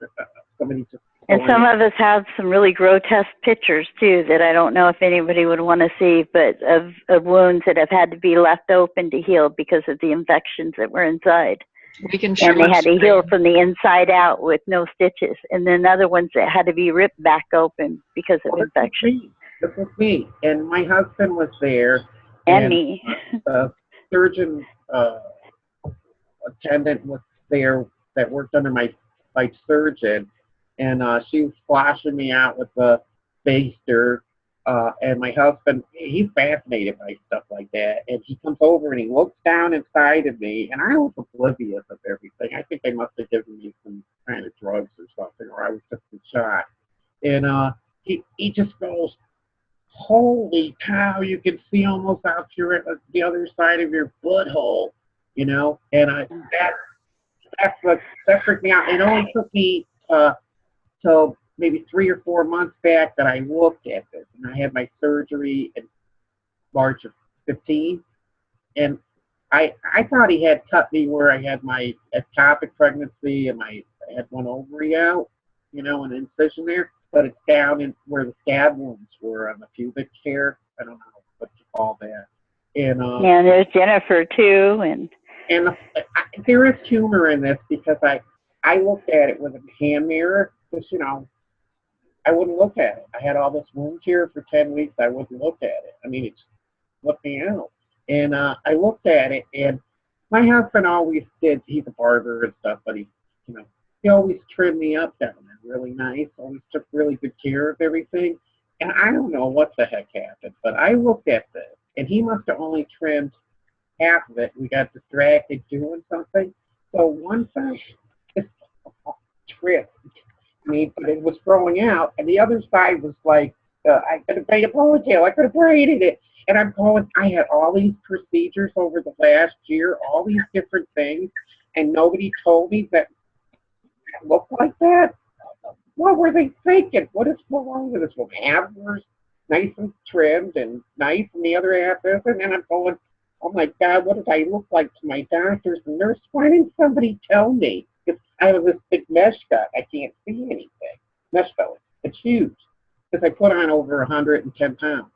somebody just. And some of us have some really grotesque pictures too that I don't know if anybody would want to see, but of wounds that have had to be left open to heal because of the infections that were inside. We can And they had to heal screen. from the inside out with no stitches. And then other ones that had to be ripped back open because of infection. This was me. And my husband was there. And me. The surgeon attendant was there that worked under my surgeon. And she was flashing me out with the baster. And my husband, he's fascinated by stuff like that. And he comes over and he looks down inside of me, and I was oblivious of everything. I think they must have given me some kind of drugs or something, or I was just in shock. And he just goes, "Holy cow, you can see almost out the other side of your butthole," you know? And that freaked me out. It only took me till maybe 3 or 4 months back that I looked at this, and I had my surgery in March of 15, and I thought he had cut me where I had my ectopic pregnancy and I had one ovary out, you know, an incision there, but it's down in where the scab wounds were on the pubic hair. I don't know what you call that. And yeah, and there's Jennifer too, and there is humor in this because I looked at it with a hand mirror, because you know. I wouldn't look at it. I had all this wound here for 10 weeks. I wouldn't look at it. I mean, it's flipped me out. And I looked at it, and my husband always did. He's a barber and stuff, but he always trimmed me up down there really nice. Always took really good care of everything. And I don't know what the heck happened, but I looked at this, and he must have only trimmed half of it. We got distracted doing something. So one side just tripped. But it was growing out, and the other side was like, I could have made a ponytail, I could have braided it, and I'm going, I had all these procedures over the last year, all these different things, and nobody told me that it looked like that. What were they thinking? What is going on with this woman? Half was nice and trimmed and nice, and the other half isn't, and I'm going, oh my God, what did I look like to my doctors and nurse? Why didn't somebody tell me? I have this big mesh gut. I can't see anything. Mesh belly. It's huge. Because I put on over 110 pounds.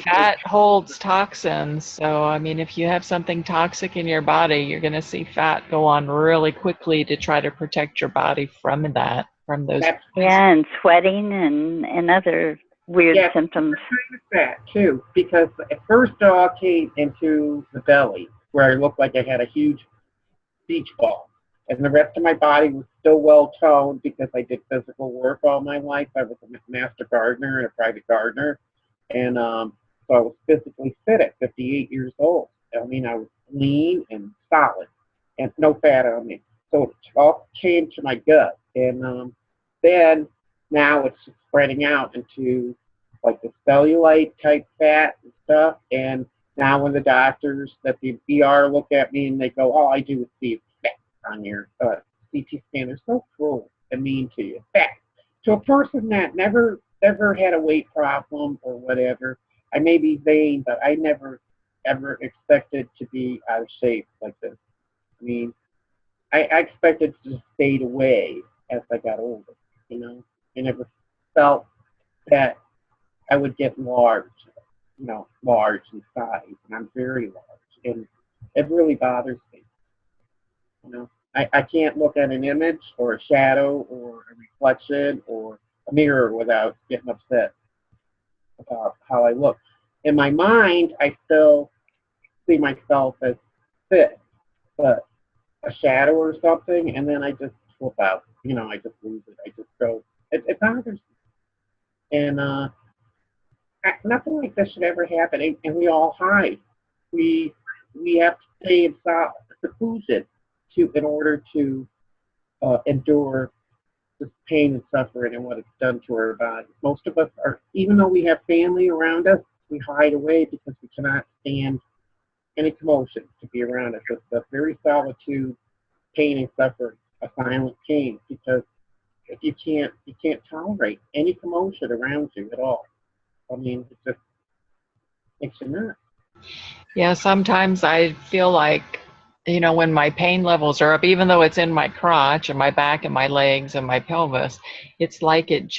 Fat holds toxins. So, I mean, if you have something toxic in your body, you're going to see fat go on really quickly to try to protect your body from that, from those. Yeah, and sweating and other weird symptoms. Kind of fat, too, because at first it all came into the belly, where I looked like I had a huge beach ball. And the rest of my body was still well toned because I did physical work all my life. I was a master gardener and a private gardener. And so I was physically fit at 58 years old. I mean, I was lean and solid and no fat on me. So it all came to my gut. And then now it's spreading out into like the cellulite type fat and stuff. And now when the doctors at the ER look at me and they go, all I do is see fat on your CT scan, they're so cruel and mean to you. Fat. To a person that never had a weight problem or whatever, I may be vain, but I never ever expected to be out of shape like this. I mean, I expected to just fade away as I got older, you know. I never felt that I would get large. Large in size, and I'm very large, and it really bothers me. I can't look at an image or a shadow or a reflection or a mirror without getting upset about how I look. In my mind, I still see myself as fit, but a shadow or something, and then I just flip out. I just lose it. I just go. It bothers me, and nothing like this should ever happen, and we all hide. We have to stay in seclusion in order to endure this pain and suffering and what it's done to our body. Most of us are, even though we have family around us, we hide away because we cannot stand any commotion to be around us. It's a very solitude, pain and suffering, a silent pain, because if you can't tolerate any commotion around you at all. I mean, it just makes you nuts. Yeah, sometimes I feel like, you know, when my pain levels are up, even though it's in my crotch and my back and my legs and my pelvis, it's like it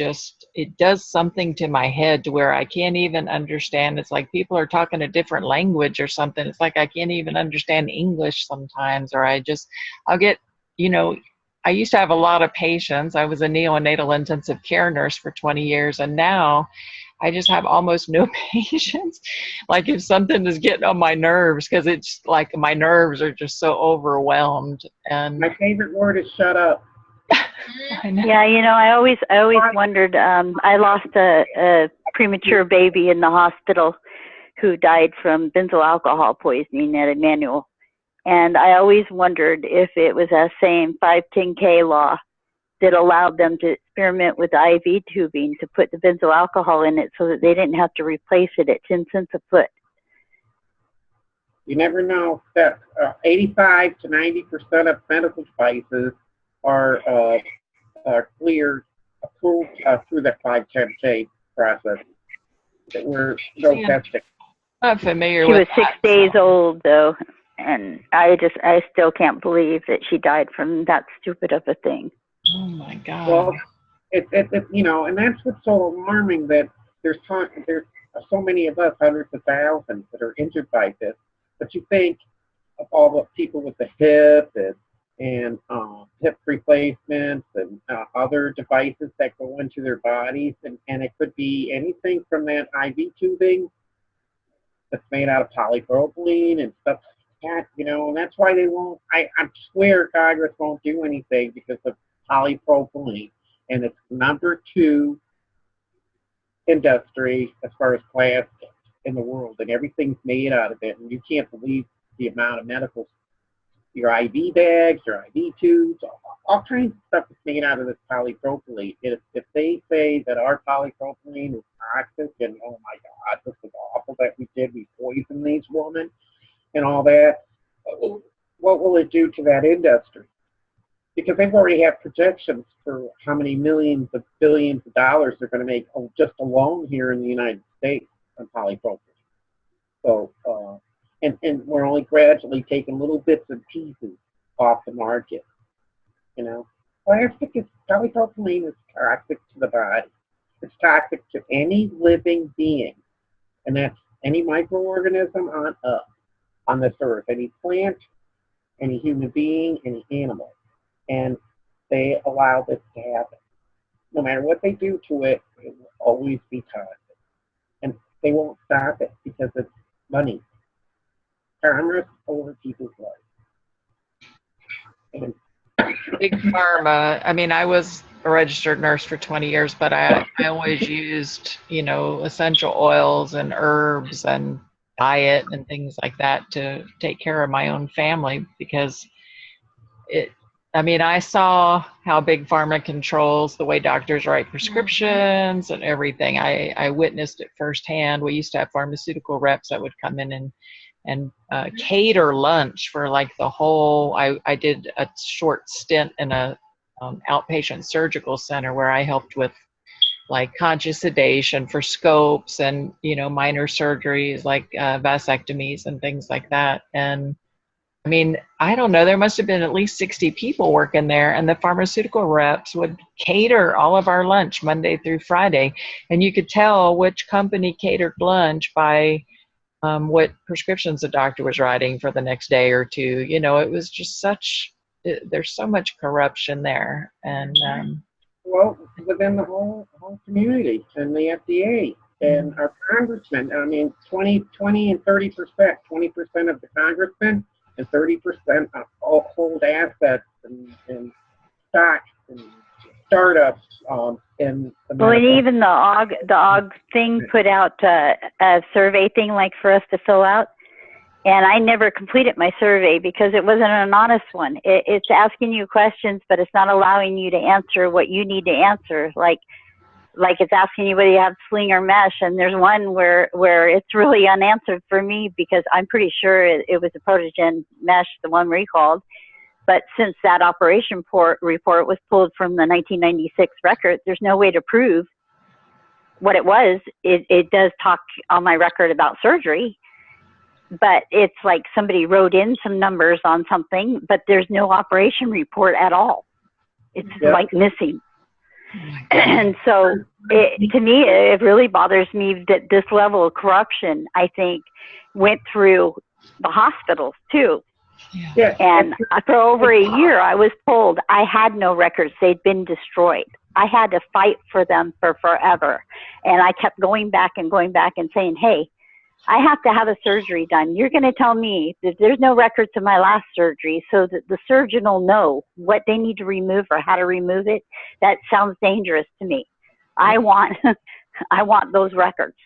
does something to my head to where I can't even understand. It's like people are talking a different language or something. It's like I can't even understand English sometimes, or I'll get, you know, I used to have a lot of patients. I was a neonatal intensive care nurse for 20 years, and now I just have almost no patience. Like if something is getting on my nerves, because it's like my nerves are just so overwhelmed. And my favorite word is shut up. I know. Yeah, you know, I always wondered. I lost a premature baby in the hospital who died from benzyl alcohol poisoning at Emmanuel, and I always wondered if it was that same 510K law that allowed them to experiment with IV tubing to put the benzyl alcohol in it so that they didn't have to replace it at 10 cents a foot. You never know that 85 to 90% of medical devices are cleared, approved through that 510K process. That we're no testing. I'm not familiar She with was 6 that, days so. old though, and I still can't believe that she died from that stupid of a thing. Oh my God. Well, it you know, and that's what's so alarming, that there's so many of us, hundreds of thousands, that are injured by this. But you think of all the people with the hip and hip replacements and other devices that go into their bodies, and it could be anything from that IV tubing that's made out of polypropylene and stuff like that, you know, and that's why they won't, I swear Congress won't do anything because of polypropylene, and it's number 2 industry as far as plastic in the world, and everything's made out of it, and you can't believe the amount of medical, your IV bags, your IV tubes, all kinds of stuff is made out of this polypropylene. If they say that our polypropylene is toxic and, oh my God, this is awful that we poisoned these women and all that, what will it do to that industry? Because they've already had projections for how many millions of billions of dollars they're going to make just alone here in the United States on polypropylene. So, and we're only gradually taking little bits and pieces off the market. You know, polypropylene is toxic to the body. It's toxic to any living being, and that's any microorganism on this earth, any plant, any human being, any animal. And they allow this to happen. No matter what they do to it, it will always be toxic. And they won't stop it because it's money. Commerce over people's lives. Big pharma. I mean, I was a registered nurse for 20 years, but I always used, you know, essential oils and herbs and diet and things like that to take care of my own family, because I mean, I saw how big pharma controls the way doctors write prescriptions and everything. I witnessed it firsthand. We used to have pharmaceutical reps that would come in and cater lunch for like the whole. I did a short stint in a outpatient surgical center where I helped with like conscious sedation for scopes and, you know, minor surgeries like vasectomies and things like that. And I mean, I don't know, there must have been at least 60 people working there, and the pharmaceutical reps would cater all of our lunch Monday through Friday. And you could tell which company catered lunch by what prescriptions the doctor was writing for the next day or two. You know, it was just there's so much corruption there. And well, within the whole community and the FDA and our congressmen, I mean, 20 and 30%, 20% of the congressmen and 30% hold assets and stock and startups in the well, and even the OG thing put out a survey thing like for us to fill out, And I never completed my survey because it wasn't an honest one. It's asking you questions, but it's not allowing you to answer what you need to answer. Like it's asking you whether you have sling or mesh, and there's one where it's really unanswered for me because I'm pretty sure it was a Protogen mesh, the one recalled. But since that operation report was pulled from the 1996 record, there's no way to prove what it was. It does talk on my record about surgery, but it's like somebody wrote in some numbers on something, but there's no operation report at all. It's like missing. And so to me, it really bothers me that this level of corruption, I think, went through the hospitals too. Yeah. And for over a year, I was told I had no records. They'd been destroyed. I had to fight for them for forever. And I kept going back and saying, hey, I have to have a surgery done. You're going to tell me that there's no records of my last surgery so that the surgeon will know what they need to remove or how to remove it. That sounds dangerous to me. I want those records.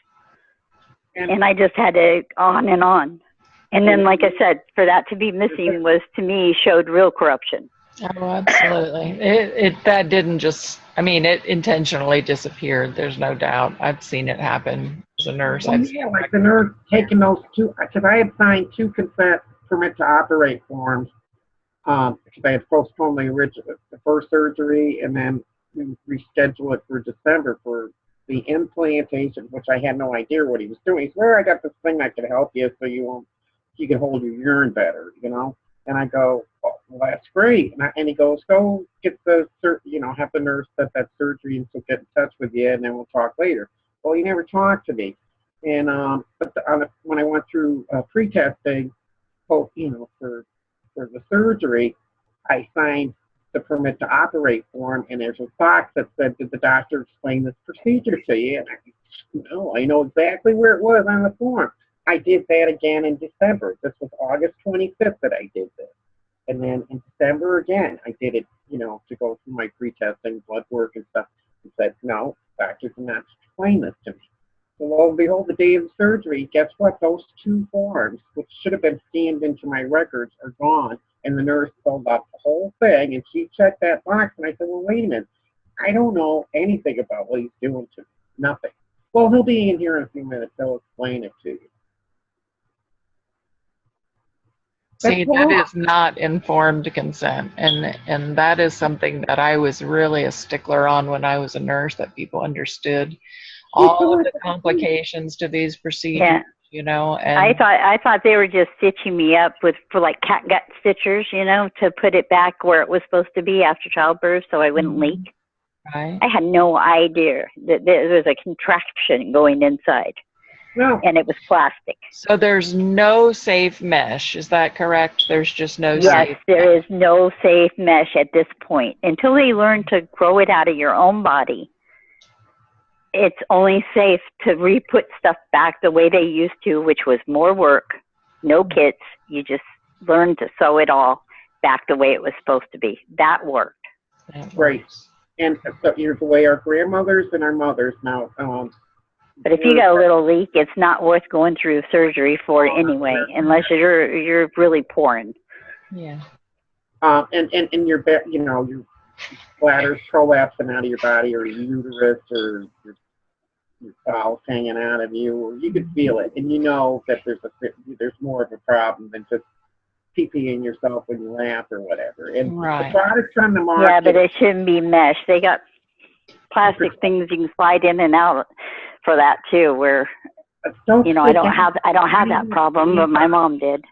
And I just had to on and on. And then, like I said, for that to be missing was, to me, showed real corruption. Oh, absolutely. That didn't just, I mean, it intentionally disappeared. There's no doubt. I've seen it happen as a nurse. Well, yeah, like the nurse taking those two, because I had signed 2 consent permit to operate forms, because I had postponed the first surgery, and then we rescheduled it for December for the implantation, which I had no idea what he was doing. He said, well, I got this thing that could help you so you can hold your urine better, you know? And I go, oh, well, that's great. And he goes, go get have the nurse set that surgery and so get in touch with you, and then we'll talk later. Well, he never talked to me. And when I went through pre-testing, for the surgery, I signed the permit to operate form, and there's a box that said, did the doctor explain this procedure to you? And I know exactly where it was on the form. I did that again in December. This was August 25th that I did this. And then in December again, I did it, to go through my pre-testing, blood work and stuff. He said, no, doctor did not explain this to me. So lo and behold, the day of the surgery, guess what? Those 2 forms, which should have been scanned into my records, are gone. And the nurse filled out the whole thing, and she checked that box. And I said, well, wait a minute. I don't know anything about what he's doing to me. Nothing. Well, he'll be in here in a few minutes. He'll explain it to you. See, that is not informed consent, and that is something that I was really a stickler on when I was a nurse, that people understood all of the complications to these procedures, And I thought they were just stitching me up for like cat gut stitchers, to put it back where it was supposed to be after childbirth so I wouldn't leak. Right. I had no idea that there was a contraction going inside. No. And it was plastic. So there's no safe mesh, is that correct? There's just no safe mesh? Yes, there is no safe mesh at this point. Until they learn to grow it out of your own body, it's only safe to re-put stuff back the way they used to, which was more work, no kits. You just learn to sew it all back the way it was supposed to be. That worked. Right. And so here's the way our grandmothers and our mothers now. But if you got a little leak, it's not worth going through surgery for anyway, unless you're really pouring. Yeah. And your your bladder's prolapsing out of your body, or your uterus, or your bowels hanging out of you, or you could feel it, and you know that there's more of a problem than just pee-peeing yourself when you laugh or whatever. And the products on the market. Yeah, but it shouldn't be mesh. They got plastic things you can slide in and out for that too, where I don't have that problem, but my mom did.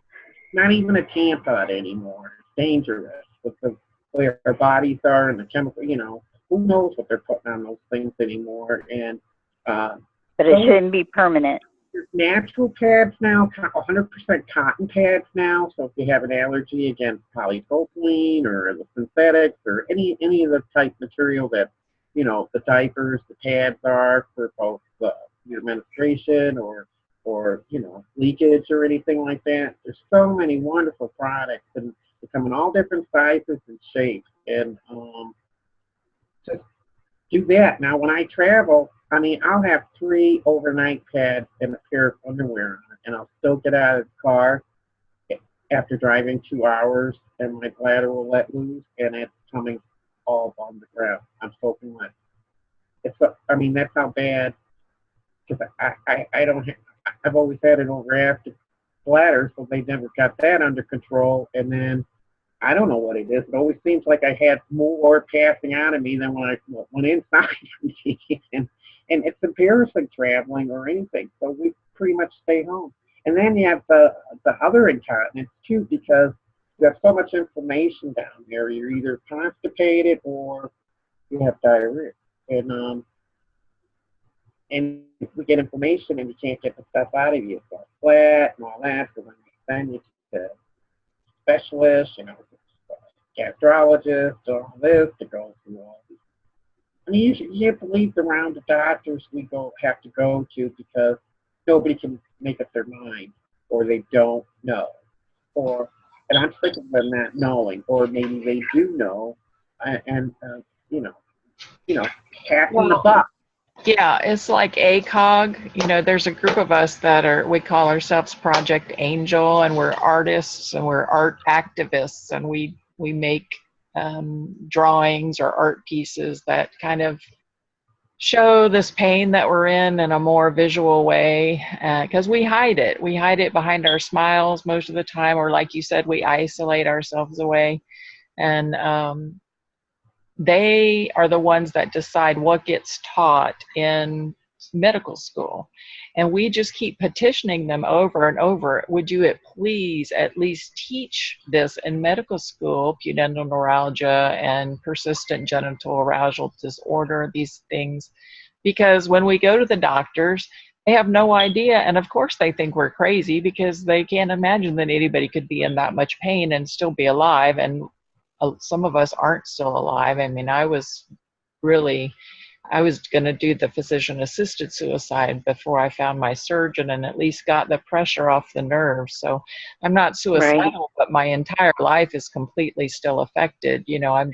Not even a tampon anymore. It's dangerous with the way our bodies are and the chemical. Who knows what they're putting on those things anymore? And but it shouldn't be permanent. There's natural pads now, 100% cotton pads now. So if you have an allergy against polypropylene or the synthetics or any of the type material that the diapers, the pads are for both your menstruation or leakage or anything like that. There's so many wonderful products, and they come in all different sizes and shapes. And just do that. Now, when I travel, I'll have 3 overnight pads and a pair of underwear on it, and I'll still get out of the car after driving 2 hours, and my bladder will let loose, and it's coming all on the ground. I'm soaking wet. I mean, that's how bad, because I don't have, I've always had an overactive bladder, so they never got that under control. And then I don't know what it is. It always seems like I had more passing out of me than when I went inside of me. And it's embarrassing traveling or anything. So we pretty much stay home. And then you have the other incontinence too, because you have so much inflammation down there. You're either constipated or you have diarrhea. And if we get inflammation and you can't get the stuff out of you, it's all flat and all that. So then you get specialists, gastrologist, all this to go through all these. I mean, you have to leave the round of doctors we have to go to because nobody can make up their mind, or they don't know, and I'm sick of them not knowing, or maybe they do know, and passing the buck. Yeah, it's like ACOG. There's a group of us we call ourselves Project Angel, and we're artists and we're art activists, and we make drawings or art pieces that kind of show this pain that we're in a more visual way, because we hide it. We hide it behind our smiles most of the time, or like you said, we isolate ourselves away. And they are the ones that decide what gets taught in medical school. And we just keep petitioning them over and over. Would you please at least teach this in medical school, pudendal neuralgia and persistent genital arousal disorder, these things? Because when we go to the doctors, they have no idea. And of course they think we're crazy because they can't imagine that anybody could be in that much pain and still be alive. And some of us aren't still alive. I mean, I was going to do the physician-assisted suicide before I found my surgeon and at least got the pressure off the nerves. So I'm not suicidal, right, but my entire life is completely still affected. I'm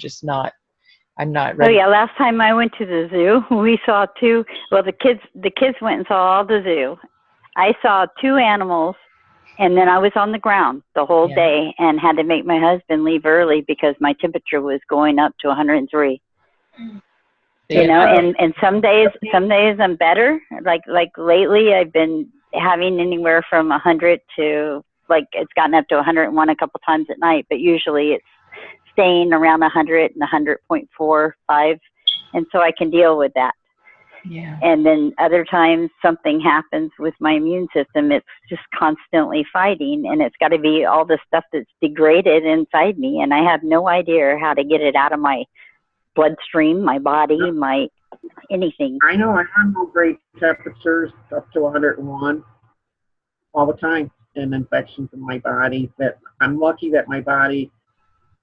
not ready. Oh yeah, last time I went to the zoo, we saw the kids went and saw all the zoo. I saw 2 animals, and then I was on the ground the whole day and had to make my husband leave early because my temperature was going up to 103. And some days I'm better. Like lately I've been having anywhere from 100 to it's gotten up to 101 a couple times at night, but usually it's staying around 100 and 100.45, and so I can deal with that. Yeah. And then other times something happens with my immune system. It's just constantly fighting, and it's got to be all the stuff that's degraded inside me, and I have no idea how to get it out of my bloodstream, my body, my anything. I know I have no great temperatures up to 101 all the time, and infections in my body that I'm lucky that my body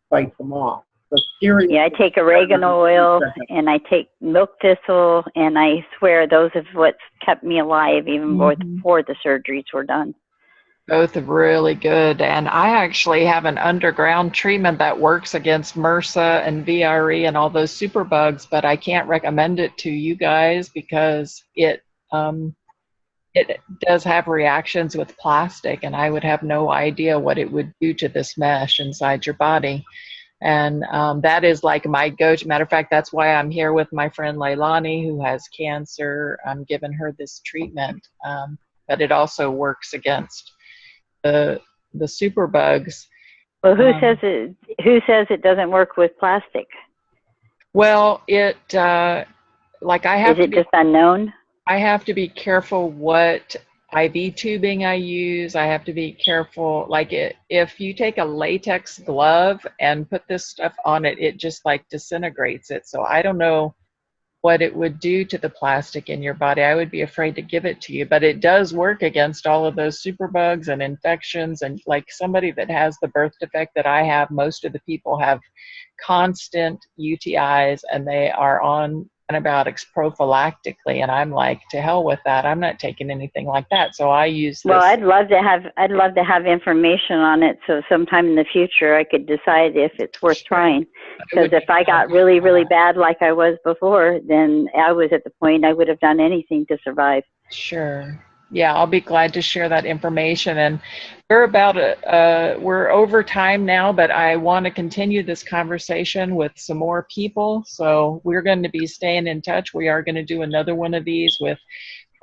fights them off. I take oregano oil and I take milk thistle, and I swear those are what's kept me alive even before the surgeries were done. Both are really good. And I actually have an underground treatment that works against MRSA and VRE and all those superbugs, but I can't recommend it to you guys because it does have reactions with plastic, and I would have no idea what it would do to this mesh inside your body. And that is like my go-to. Matter of fact, that's why I'm here with my friend Leilani, who has cancer. I'm giving her this treatment, but it also works against the superbugs. Well, who says it doesn't work with plastic? Well, it I have. Is it just unknown? I have to be careful what IV tubing I use. I have to be careful. If you take a latex glove and put this stuff on it, it just disintegrates it. So I don't know what it would do to the plastic in your body. I would be afraid to give it to you, but it does work against all of those superbugs and infections. And like somebody that has the birth defect that I have, most of the people have constant UTIs and they are on antibiotics prophylactically, and I'm like, to hell with that. I'm not taking anything like that. So I use this. Well, I'd love to have information on it, so sometime in the future I could decide if it's worth trying. Because if I got really, really bad like I was before, then I was at the point I would have done anything to survive. Sure. Yeah, I'll be glad to share that information. And we're over time now, but I want to continue this conversation with some more people. So we're going to be staying in touch. We are going to do another one of these with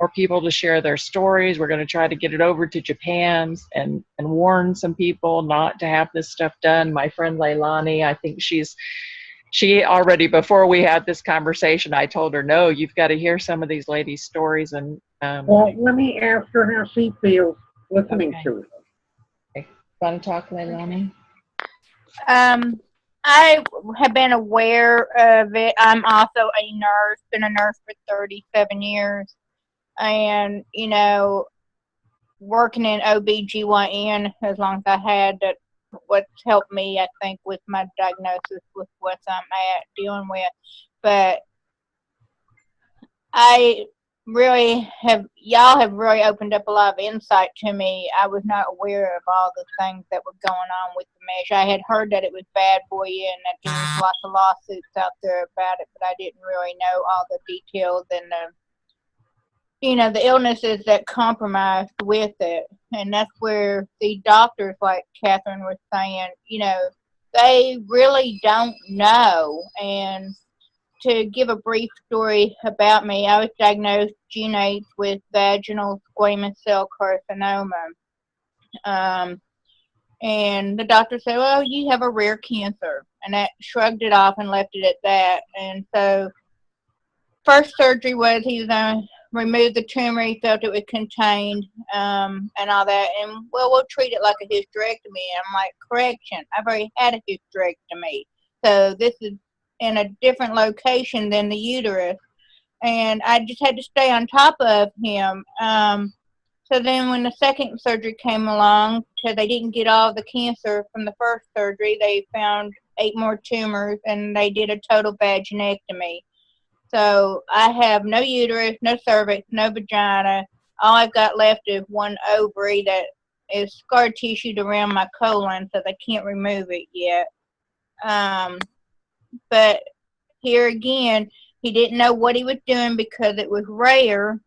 more people to share their stories. We're going to try to get it over to Japan and warn some people not to have this stuff done. My friend Leilani, I think she already, before we had this conversation, I told her, no, you've got to hear some of these ladies' stories. And well, let me ask her how she feels listening okay. to it. Okay. Want to talk, Leilani? I have been aware of it. I'm also a nurse, been a nurse for 37 years. And, you know, working in OBGYN as long as I had, that what's helped me, I think, with my diagnosis with what I'm dealing with. But y'all have really opened up a lot of insight to me. I was not aware of all the things that were going on with the mesh. I had heard that it was bad for you and that there was lots of lawsuits out there about it, but I didn't really know all the details and the illnesses that compromised with it. And that's where the doctors, like Catherine was saying, they really don't know. And to give a brief story about me, I was diagnosed June 8th with vaginal squamous cell carcinoma. And the doctor said, well, you have a rare cancer. And that shrugged it off and left it at that. And so first surgery was he was going to remove the tumor. He felt it was contained and all that. And, well, we'll treat it like a hysterectomy. And I'm like, correction, I've already had a hysterectomy. So this is in a different location than the uterus. And I just had to stay on top of him. So then when the second surgery came along, because they didn't get all the cancer from the first surgery, they found 8 more tumors, and they did a total vaginectomy. So I have no uterus, no cervix, no vagina. All I've got left is one ovary that is scar tissued around my colon, so they can't remove it yet. But here again, he didn't know what he was doing because it was rare.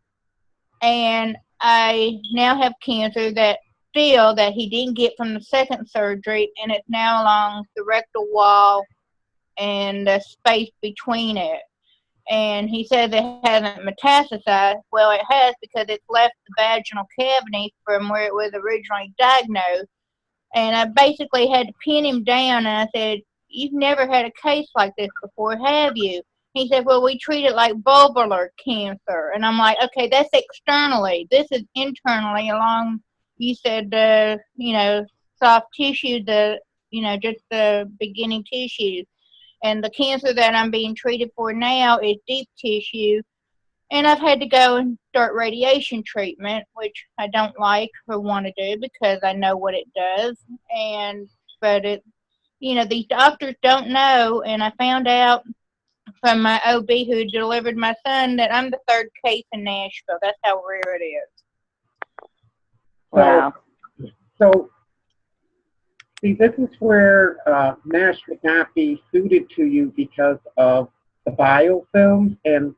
And I now have cancer that he didn't get from the second surgery, and it's now along the rectal wall and the space between it. And he says it hasn't metastasized. Well, it has, because it's left the vaginal cavity from where it was originally diagnosed. And I basically had to pin him down, and I said, you've never had a case like this before, have you? He said, well, we treat it like vulvar cancer. And I'm like, okay, that's externally. This is internally along, you said, soft tissue, just the beginning tissues. And the cancer that I'm being treated for now is deep tissue. And I've had to go and start radiation treatment, which I don't like or want to do because I know what it does. But these doctors don't know. And I found out from my OB who delivered my son that I'm the 3rd case in Nashville. That's how rare it is. Wow. So see, this is where mesh would not be suited to you because of the biofilms and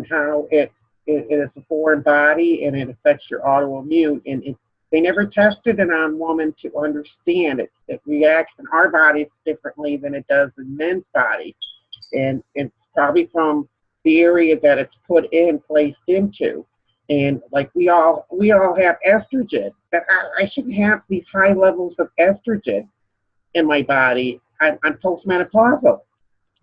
how it is a foreign body and it affects your autoimmune. And they never tested it on women to understand it. It reacts in our bodies differently than it does in men's bodies. And it's probably from the area that it's placed into. And like we all have estrogen. But I shouldn't have these high levels of estrogen in my body. I'm postmenopausal,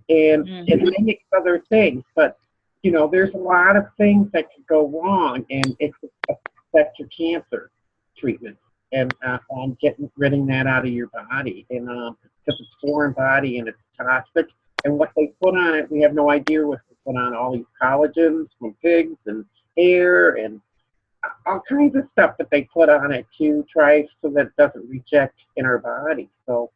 and many other things. But there's a lot of things that could go wrong, and it could affect your cancer treatment and on ridding that out of your body. And because it's foreign body and it's toxic, and what they put on it, we have no idea what they put on. All these collagens from pigs and hair and all kinds of stuff that they put on it to try so that it doesn't reject in our body. So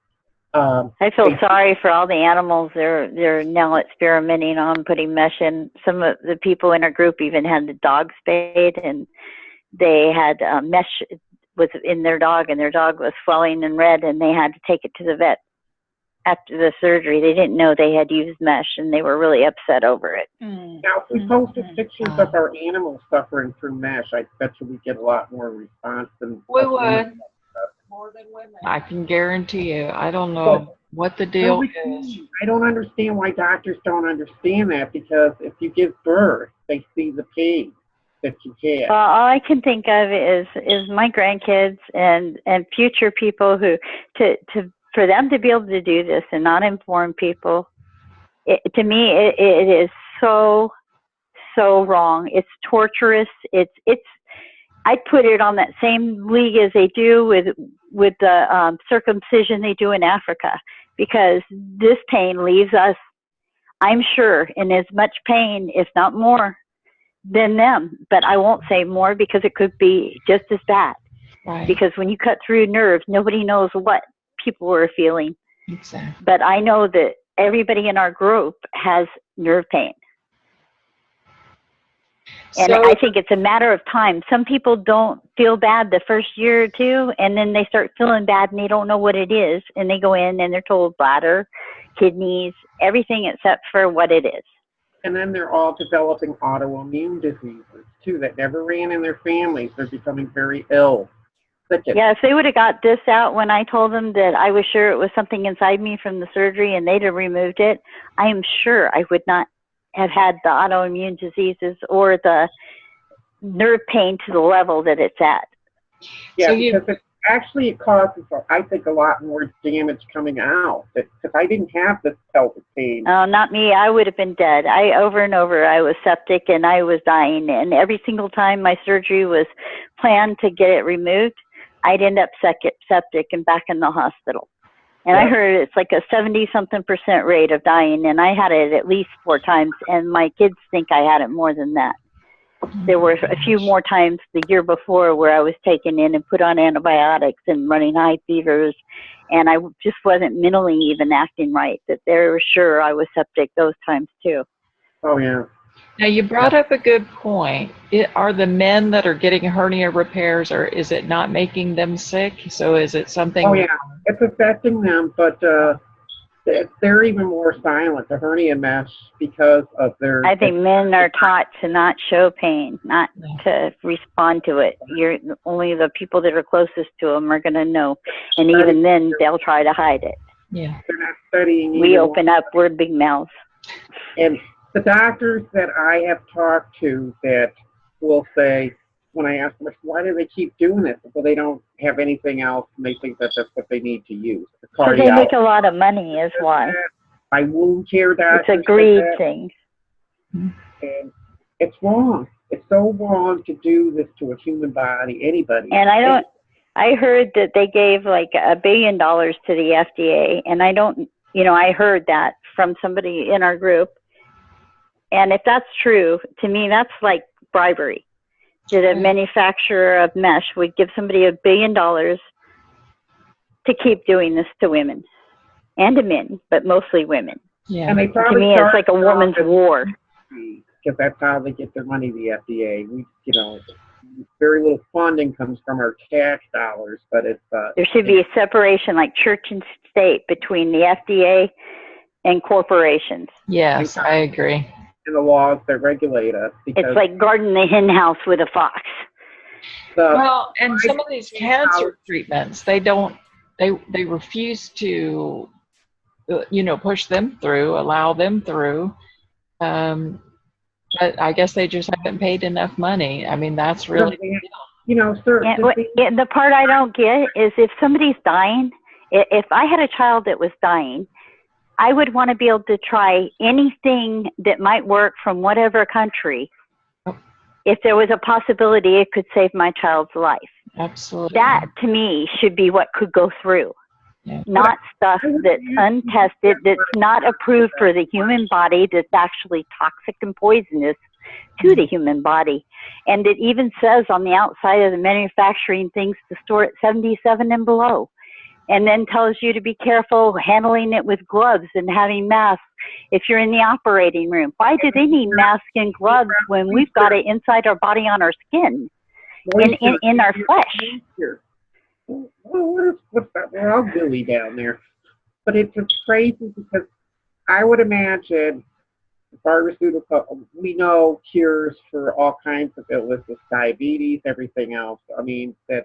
I feel sorry for all the animals they're now experimenting on putting mesh in. Some of the people in our group even had the dog spayed, and they had mesh was in their dog, and their dog was swelling and red, and they had to take it to the vet after the surgery. They didn't know they had used mesh, and they were really upset over it. Mm. Now, if we posted pictures of our animals suffering through mesh, I bet you we'd get a lot more response than We us women. would. More than women. I can guarantee you. I don't know what the deal is. I don't understand why doctors don't understand that, because if you give birth, they see the pain that you have. Well, all I can think of is my grandkids and future people who for them to be able to do this and not inform people. To me, it is so wrong. It's torturous. It's I'd put it on that same league as they do with the circumcision they do in Africa, because this pain leaves us, I'm sure, in as much pain, if not more, than them. But I won't say more, because it could be just as bad. Right. Because when you cut through nerves, nobody knows what people are feeling. Exactly. But I know that everybody in our group has nerve pain. And I think it's a matter of time. Some people don't feel bad the first year or two, and then they start feeling bad and they don't know what it is. And they go in and they're told bladder, kidneys, everything except for what it is. And then they're all developing autoimmune diseases, too, that never ran in their families. They're becoming very ill. Yeah, if they would have got this out when I told them that I was sure it was something inside me from the surgery and they'd have removed it, I am sure I would not have had the autoimmune diseases or the nerve pain to the level that it's at. Yeah, because it causes, I think, a lot more damage coming out. Because I didn't have this pelvic pain. Oh, not me. I would have been dead. Over and over, I was septic and I was dying. And every single time my surgery was planned to get it removed, I'd end up septic and back in the hospital. And I heard it's like a 70-something% rate of dying, and I had it at least 4 times, and my kids think I had it more than that. There were a few more times the year before where I was taken in and put on antibiotics and running high fevers, and I just wasn't mentally even acting right, that they were sure I was septic those times too. Oh, yeah. Now, you brought up a good point. Are the men that are getting hernia repairs, or is it not making them sick? So is it something? Oh, yeah. It's affecting them, but they're even more silent, the hernia mesh, because of their... I think men are taught to not show pain, not to respond to it. Only the people that are closest to them are going to know. And even then, they'll try to hide it. Yeah. They're not studying. We open up, we're big mouths. And the doctors that I have talked to that will say, when I ask them, why do they keep doing this? Well, they don't have anything else, and they think that that's what they need to use. So they make a lot of money is why. My wound care doctor. It's a greed thing. And it's wrong. It's so wrong to do this to a human body, anybody. And I heard that they gave like $1 billion to the FDA, and I heard that from somebody in our group. And if that's true, to me, that's like bribery. That a manufacturer of mesh would give somebody $1 billion to keep doing this to women and to men, but mostly women. Yeah. And they to me, it's like a woman's war. Because that's how they get their money, the FDA. Very little funding comes from our tax dollars, but it's... there should be a separation, like church and state, between the FDA and corporations. Yes, I agree. And the laws that regulate us. It's like guarding the hen house with a fox. Well, and some of these cancer treatments, they refuse to, push them through, allow them through. But I guess they just haven't paid enough money. I mean, that's really... The part I don't get is if somebody's dying, if I had a child that was dying, I would want to be able to try anything that might work from whatever country. If there was a possibility it could save my child's life. Absolutely. That, to me, should be what could go through. Yeah. Not stuff that's untested, that's not approved for the human body, that's actually toxic and poisonous to the human body. And it even says on the outside of the manufacturing things to store it 77 and below. And then tells you to be careful handling it with gloves and having masks if you're in the operating room. Why do they need masks and gloves when we've got it inside our body on our skin, in our flesh? What's that? We're all gooey down there. but it's just crazy because I would imagine pharmaceutical, we know cures for all kinds of illnesses, diabetes, everything else. I mean, it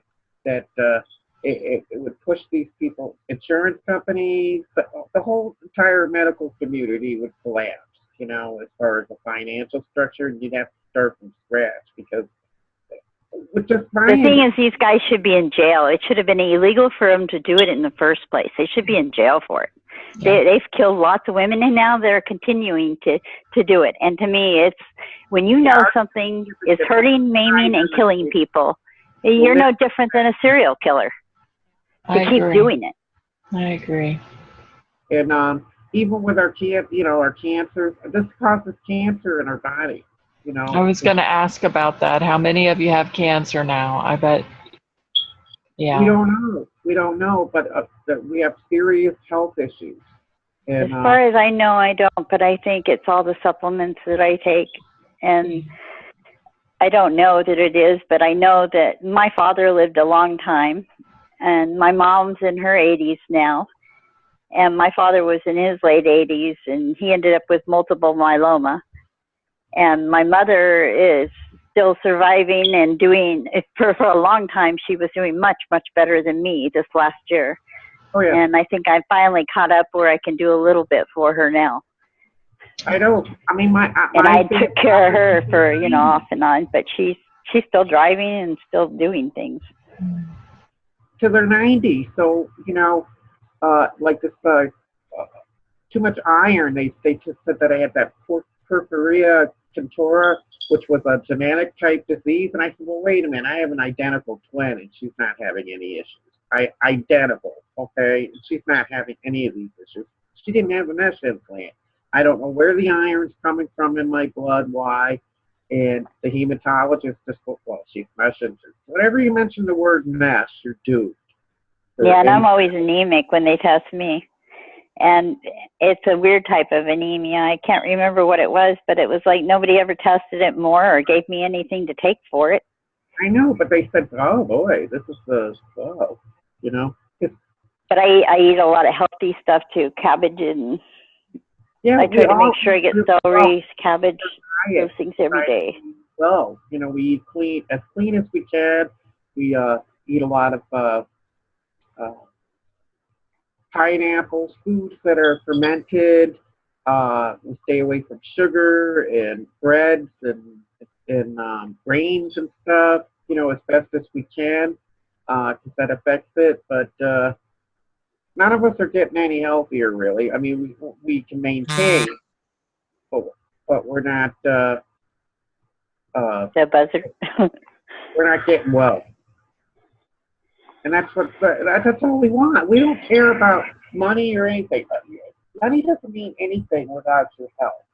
would push these people, insurance companies, the whole entire medical community would collapse, you know, as far as the financial structure, and you'd have to start from scratch because with just the thing is, these guys should be in jail. It should have been illegal for them to do it in the first place. They should be in jail for it. Yeah. They've killed lots of women, and now they're continuing to do it. And to me, it's when you know something is hurting, maiming, and killing people, you're no different than a serial killer. To keep doing it. I agree. And even with our cancers, this causes cancer in our body. You know, I was going to ask about that. How many of you have cancer now? I bet. Yeah. We don't know, but we have serious health issues. And, as far as I know, I don't, but I think it's all the supplements that I take. And I don't know that it is, but I know that my father lived a long time, and my mom's in her 80s now. And my father was in his late 80s, and he ended up with multiple myeloma. And my mother is still surviving and doing it for a long time. She was doing much, much better than me this last year. Oh, yeah. And I think I finally caught up where I can do a little bit for her now. I know. I mean, I took care of her for, you know, off and on, but she's still driving and still doing things. To their 90s. So, you know, like this, too much iron. They just said that I had that porphyria cantora, which was a genetic type disease. And I said, well, wait a minute, I have an identical twin and she's not having any issues. Identical, okay? And she's not having any of these issues. She didn't have a mesh implant. I don't know where the iron's coming from in my blood, why. And the hematologist just, well, she's mesh. Whenever you mention the word mesh, you're doomed. Yeah, and I'm always anemic when they test me. And it's a weird type of anemia. I can't remember what it was, but it was like nobody ever tested it more or gave me anything to take for it. I know, but they said, oh boy, this is you know. But I eat a lot of healthy stuff too, cabbage, and I try to make sure I get celery, cabbage, those things every day. Well, you know, we eat as clean as we can. We eat a lot of pineapples, foods that are fermented. We stay away from sugar and breads and grains and stuff, you know, as best as we can, because that affects it. But none of us are getting any healthier, really. I mean, we can maintain, but we're not. The buzzer. We're not getting well. And that's all we want. We don't care about money or anything. Money doesn't mean anything without your health.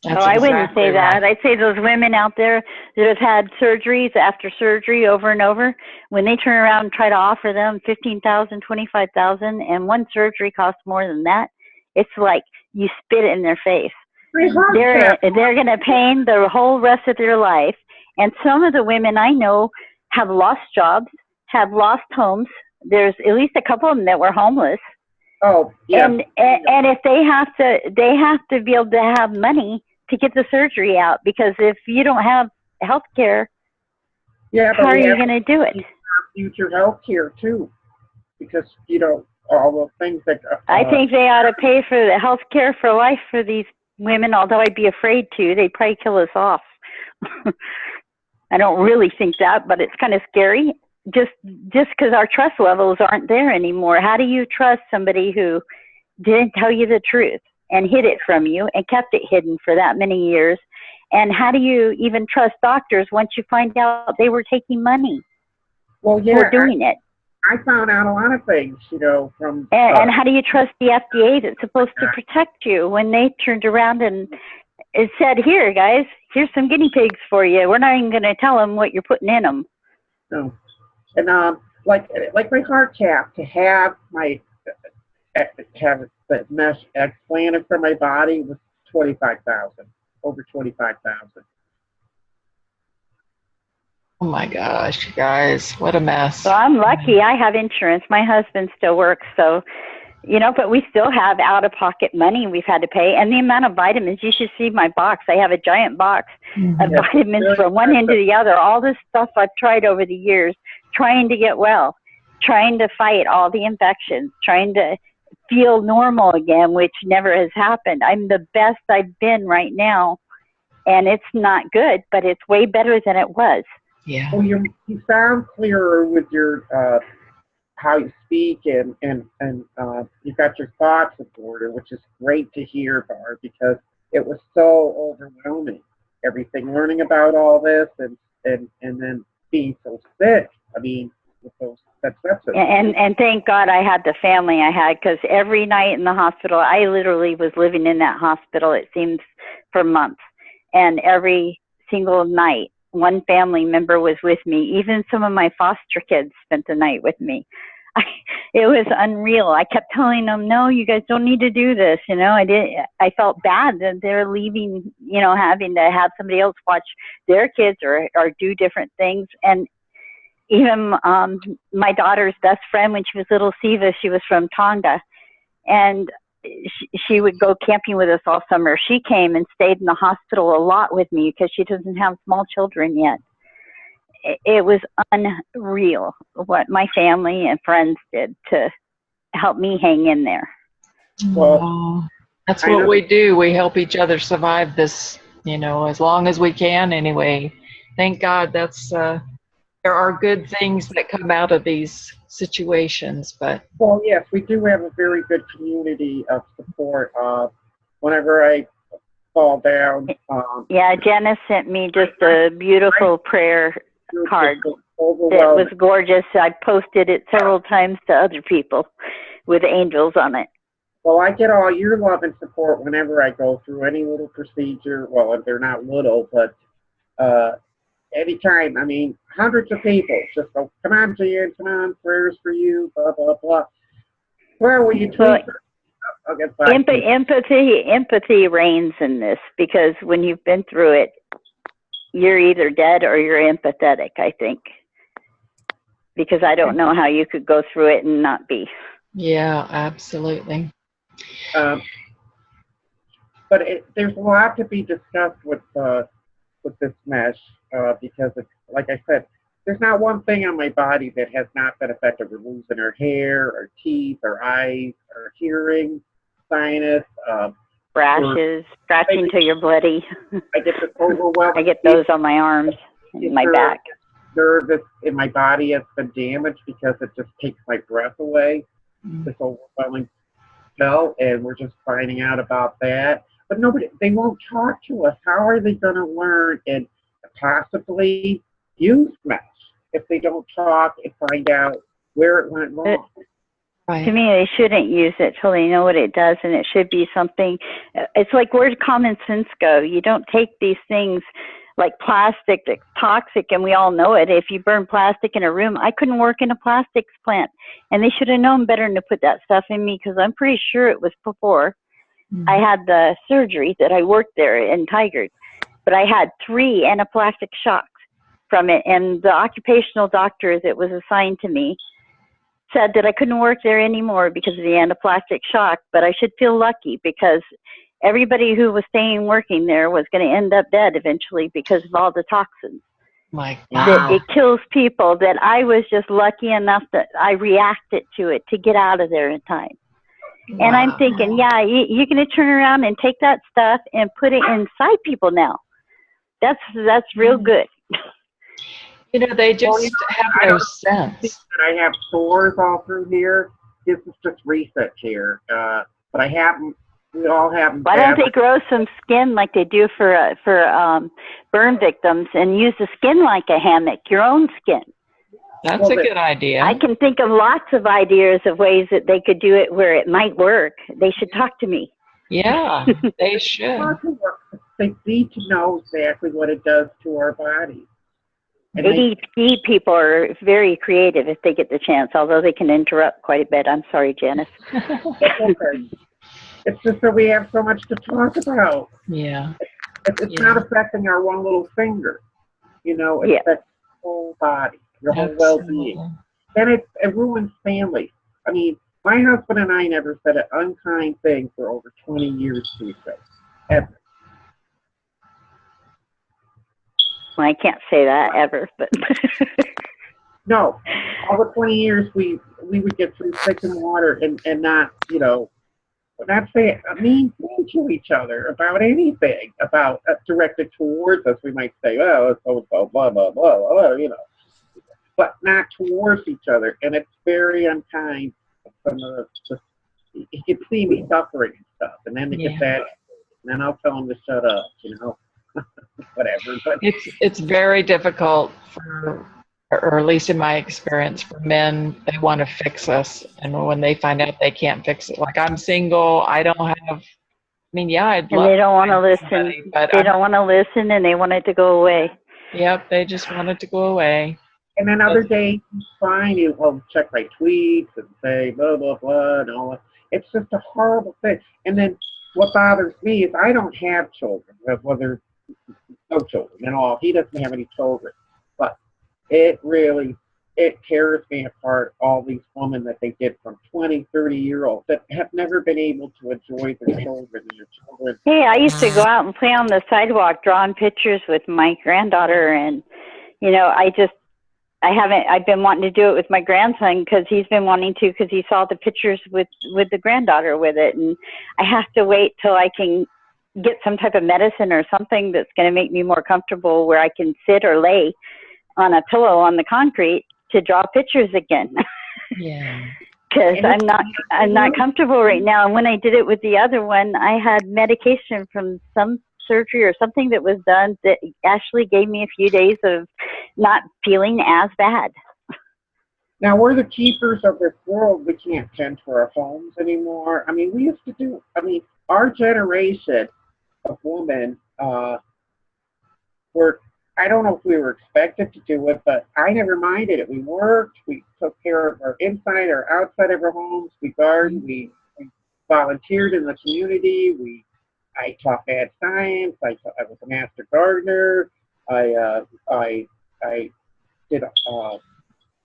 No, I wouldn't say that. I'd say those women out there that have had surgeries after surgery over and over, when they turn around and try to offer them $15,000, $25,000, and one surgery costs more than that, it's like you spit it in their face. They're going to pain the whole rest of their life. And some of the women I know have lost jobs, have lost homes. There's at least a couple of them that were homeless. Oh, yeah. And if they have to be able to have money to get the surgery out, because if you don't have health care, how are you going to do it? Future health care too, because you know all the things that. I think they ought to pay for the health care for life for these women. Although I'd be afraid to, they'd probably kill us off. I don't really think that, but it's kind of scary. Just because our trust levels aren't there anymore. How do you trust somebody who didn't tell you the truth and hid it from you and kept it hidden for that many years? And how do you even trust doctors once you find out they were taking money for doing it? I found out a lot of things, you know, from... And how do you trust the FDA that's supposed to protect you when they turned around and it said, here, guys, here's some guinea pigs for you. We're not even going to tell them what you're putting in them. No. And like my heart cath, to have the mesh explanted for my body was $25,000, over $25,000. Oh my gosh, you guys, what a mess. So I'm lucky. I have insurance. My husband still works, so You know, but we still have out-of-pocket money we've had to pay, and the amount of vitamins. You should see my box. I have a giant box of vitamins from one end to the other. All this stuff I've tried over the years, trying to get well, trying to fight all the infections, trying to feel normal again, which never has happened. I'm the best I've been right now, and it's not good, but it's way better than it was. Yeah. Well, you sound clearer with your how you speak, and you've got your thoughts in order, which is great to hear, Barb, because it was so overwhelming. Everything, learning about all this, and then being so sick. I mean, with those sepsis. And thank God I had the family I had, because every night in the hospital, I literally was living in that hospital, it seems, for months. And every single night, one family member was with me. Even some of my foster kids spent the night with me. It was unreal. I kept telling them, no, you guys don't need to do this. You know, I felt bad that they're leaving, you know, having to have somebody else watch their kids or do different things. And even my daughter's best friend, when she was little, Siva, she was from Tonga, and she would go camping with us all summer. She came and stayed in the hospital a lot with me because she doesn't have small children yet. It was unreal what my family and friends did to help me hang in there. Well, that's what we do. We help each other survive this, you know, as long as we can anyway. Thank God that's there are good things that come out of these situations, but well, yes, we do have a very good community of support. Whenever I fall down, yeah, Janice sent me just a beautiful prayer card that was gorgeous. I posted it several times to other people with angels on it. Well, I get all your love and support whenever I go through any little procedure. Well, they're not little, but anytime, I mean, hundreds of people just go, come on, Jan, come on, prayers for you, blah, blah, blah. Well, will you tweet? I'll get back to you. Empathy reigns in this, because when you've been through it, you're either dead or you're empathetic, I think. Because I don't know how you could go through it and not be. Yeah, absolutely. But there's a lot to be discussed with this mesh, because it's, like I said, there's not one thing on my body that has not been affected. We're losing our hair, our teeth, our eyes, our hearing, sinus, rashes, scratching till you're bloody. I get this overwhelming. I get those on my arms and my back. Nervous in my body has been damaged because it just takes my breath away. This overwhelming spell, and we're just finding out about that. But they won't talk to us. How are they going to learn and possibly use mesh if they don't talk and find out where it went wrong? Right. To me, they shouldn't use it till they know what it does, and it should be something. It's like, where did common sense go? You don't take these things like plastic that's toxic, and we all know it. If you burn plastic in a room, I couldn't work in a plastics plant, and they should have known better than to put that stuff in me, because I'm pretty sure it was before I had the surgery that I worked there in Tigard. But I had 3 anaphylactic shocks from it, and the occupational doctor that was assigned to me said that I couldn't work there anymore because of the anaphylactic shock, but I should feel lucky, because everybody who was staying working there was going to end up dead eventually because of all the toxins. My That God. it kills people, that I was just lucky enough that I reacted to it to get out of there in time. Wow. And I'm thinking, yeah, you're going to turn around and take that stuff and put it inside people now. That's real good. You know, they just have no sense. I have sores all through here. This is just research here. But I haven't. We all have. Why don't they grow some skin like they do for burn victims, and use the skin like a hammock, your own skin? That's a good idea. I can think of lots of ideas of ways that they could do it where it might work. They should talk to me. Yeah, they should. They need to know exactly what it does to our bodies. ADD people are very creative if they get the chance, although they can interrupt quite a bit. I'm sorry, Janice. It's just that we have so much to talk about. Yeah. It's not affecting our one little finger. You know, it affects the whole body, your whole well-being. And it ruins families. I mean, My husband and I never said an unkind thing for over 20 years to each other, ever. Well, I can't say that ever, but No, over 20 years we would get through thick and water and not, not say a mean thing to each other about anything, about directed towards us. We might say, oh, it's so blah, blah, blah, blah, but not towards each other. And it's very unkind. Some of you can see me suffering and stuff, and then they get that, and then I'll tell them to shut up, whatever. But it's very difficult for, or at least in my experience, for men. They want to fix us, and when they find out they can't fix it, like I'm single, I don't have. I mean, yeah, I'd love. And they don't want to listen. Somebody, but they don't want to listen, and they want it to go away. Yep, they just want it to go away. And then other days, he's fine. He'll check my tweets and say blah, blah, blah, and all that. It's just a horrible thing. And then what bothers me is I don't have children. Well, there's no children at all. He doesn't have any children. But it tears me apart, all these women that they get from 20, 30-year-olds that have never been able to enjoy their children and their children. Hey, I used to go out and play on the sidewalk drawing pictures with my granddaughter, and, I've been wanting to do it with my grandson because he's been wanting to because he saw the pictures with the granddaughter with it. And I have to wait till I can get some type of medicine or something that's going to make me more comfortable where I can sit or lay on a pillow on the concrete to draw pictures again. Yeah. Because I'm not comfortable right now. And when I did it with the other one, I had medication from some surgery or something that was done that actually gave me a few days of not feeling as bad. Now, we're the keepers of this world. We can't tend to our homes anymore. I mean, we used to do, our generation of women were, I don't know if we were expected to do it, but I never minded it. We worked, we took care of our inside or outside of our homes, we gardened, we volunteered in the community, I taught bad science. I was a master gardener. I did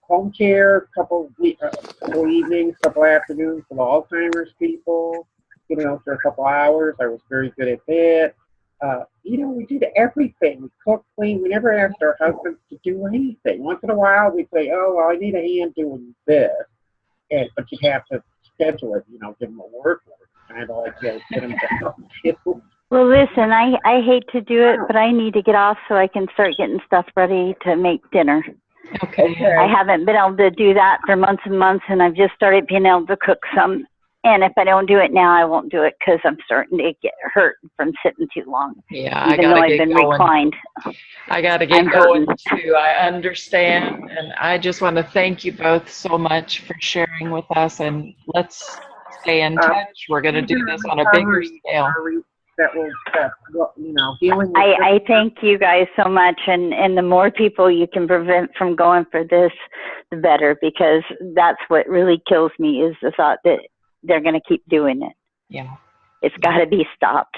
home care, a couple evenings, couple afternoons for the Alzheimer's people. For a couple hours. I was very good at that. We did everything. We cooked, cleaned. We never asked our husbands to do anything. Once in a while, we'd say, "Oh, well, I need a hand doing this," but you'd have to schedule it. Give them a work order. Kind of like get them to help you. Well, listen, I hate to do it, but I need to get off so I can start getting stuff ready to make dinner. Okay. I haven't been able to do that for months and months, and I've just started being able to cook some. And if I don't do it now, I won't do it because I'm starting to get hurt from sitting too long. Yeah, even though I've been reclined. I got to get going too. I understand, and I just want to thank you both so much for sharing with us. And let's stay in touch. We're going to do this on a bigger scale. Healing. I thank you guys so much, and the more people you can prevent from going for this, the better, because that's what really kills me is the thought that they're going to keep doing it. Yeah, it's got to be stopped.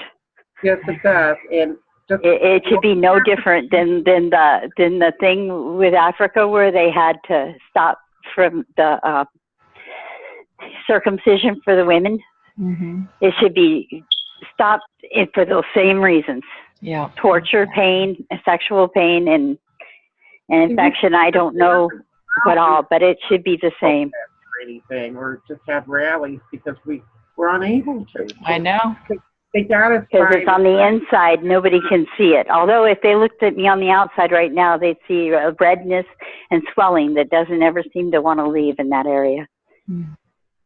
Yes, it does, and it should be no different than the thing with Africa where they had to stop from the circumcision for the women. Mm-hmm. It should be stopped for those same reasons. Yeah. Torture, pain, sexual pain, and infection. I don't know what all, but it should be the same. Anything, or just have rallies because we're unable to. I know. They got us because it's on the inside. Nobody can see it. Although if they looked at me on the outside right now, they'd see a redness and swelling that doesn't ever seem to want to leave in that area.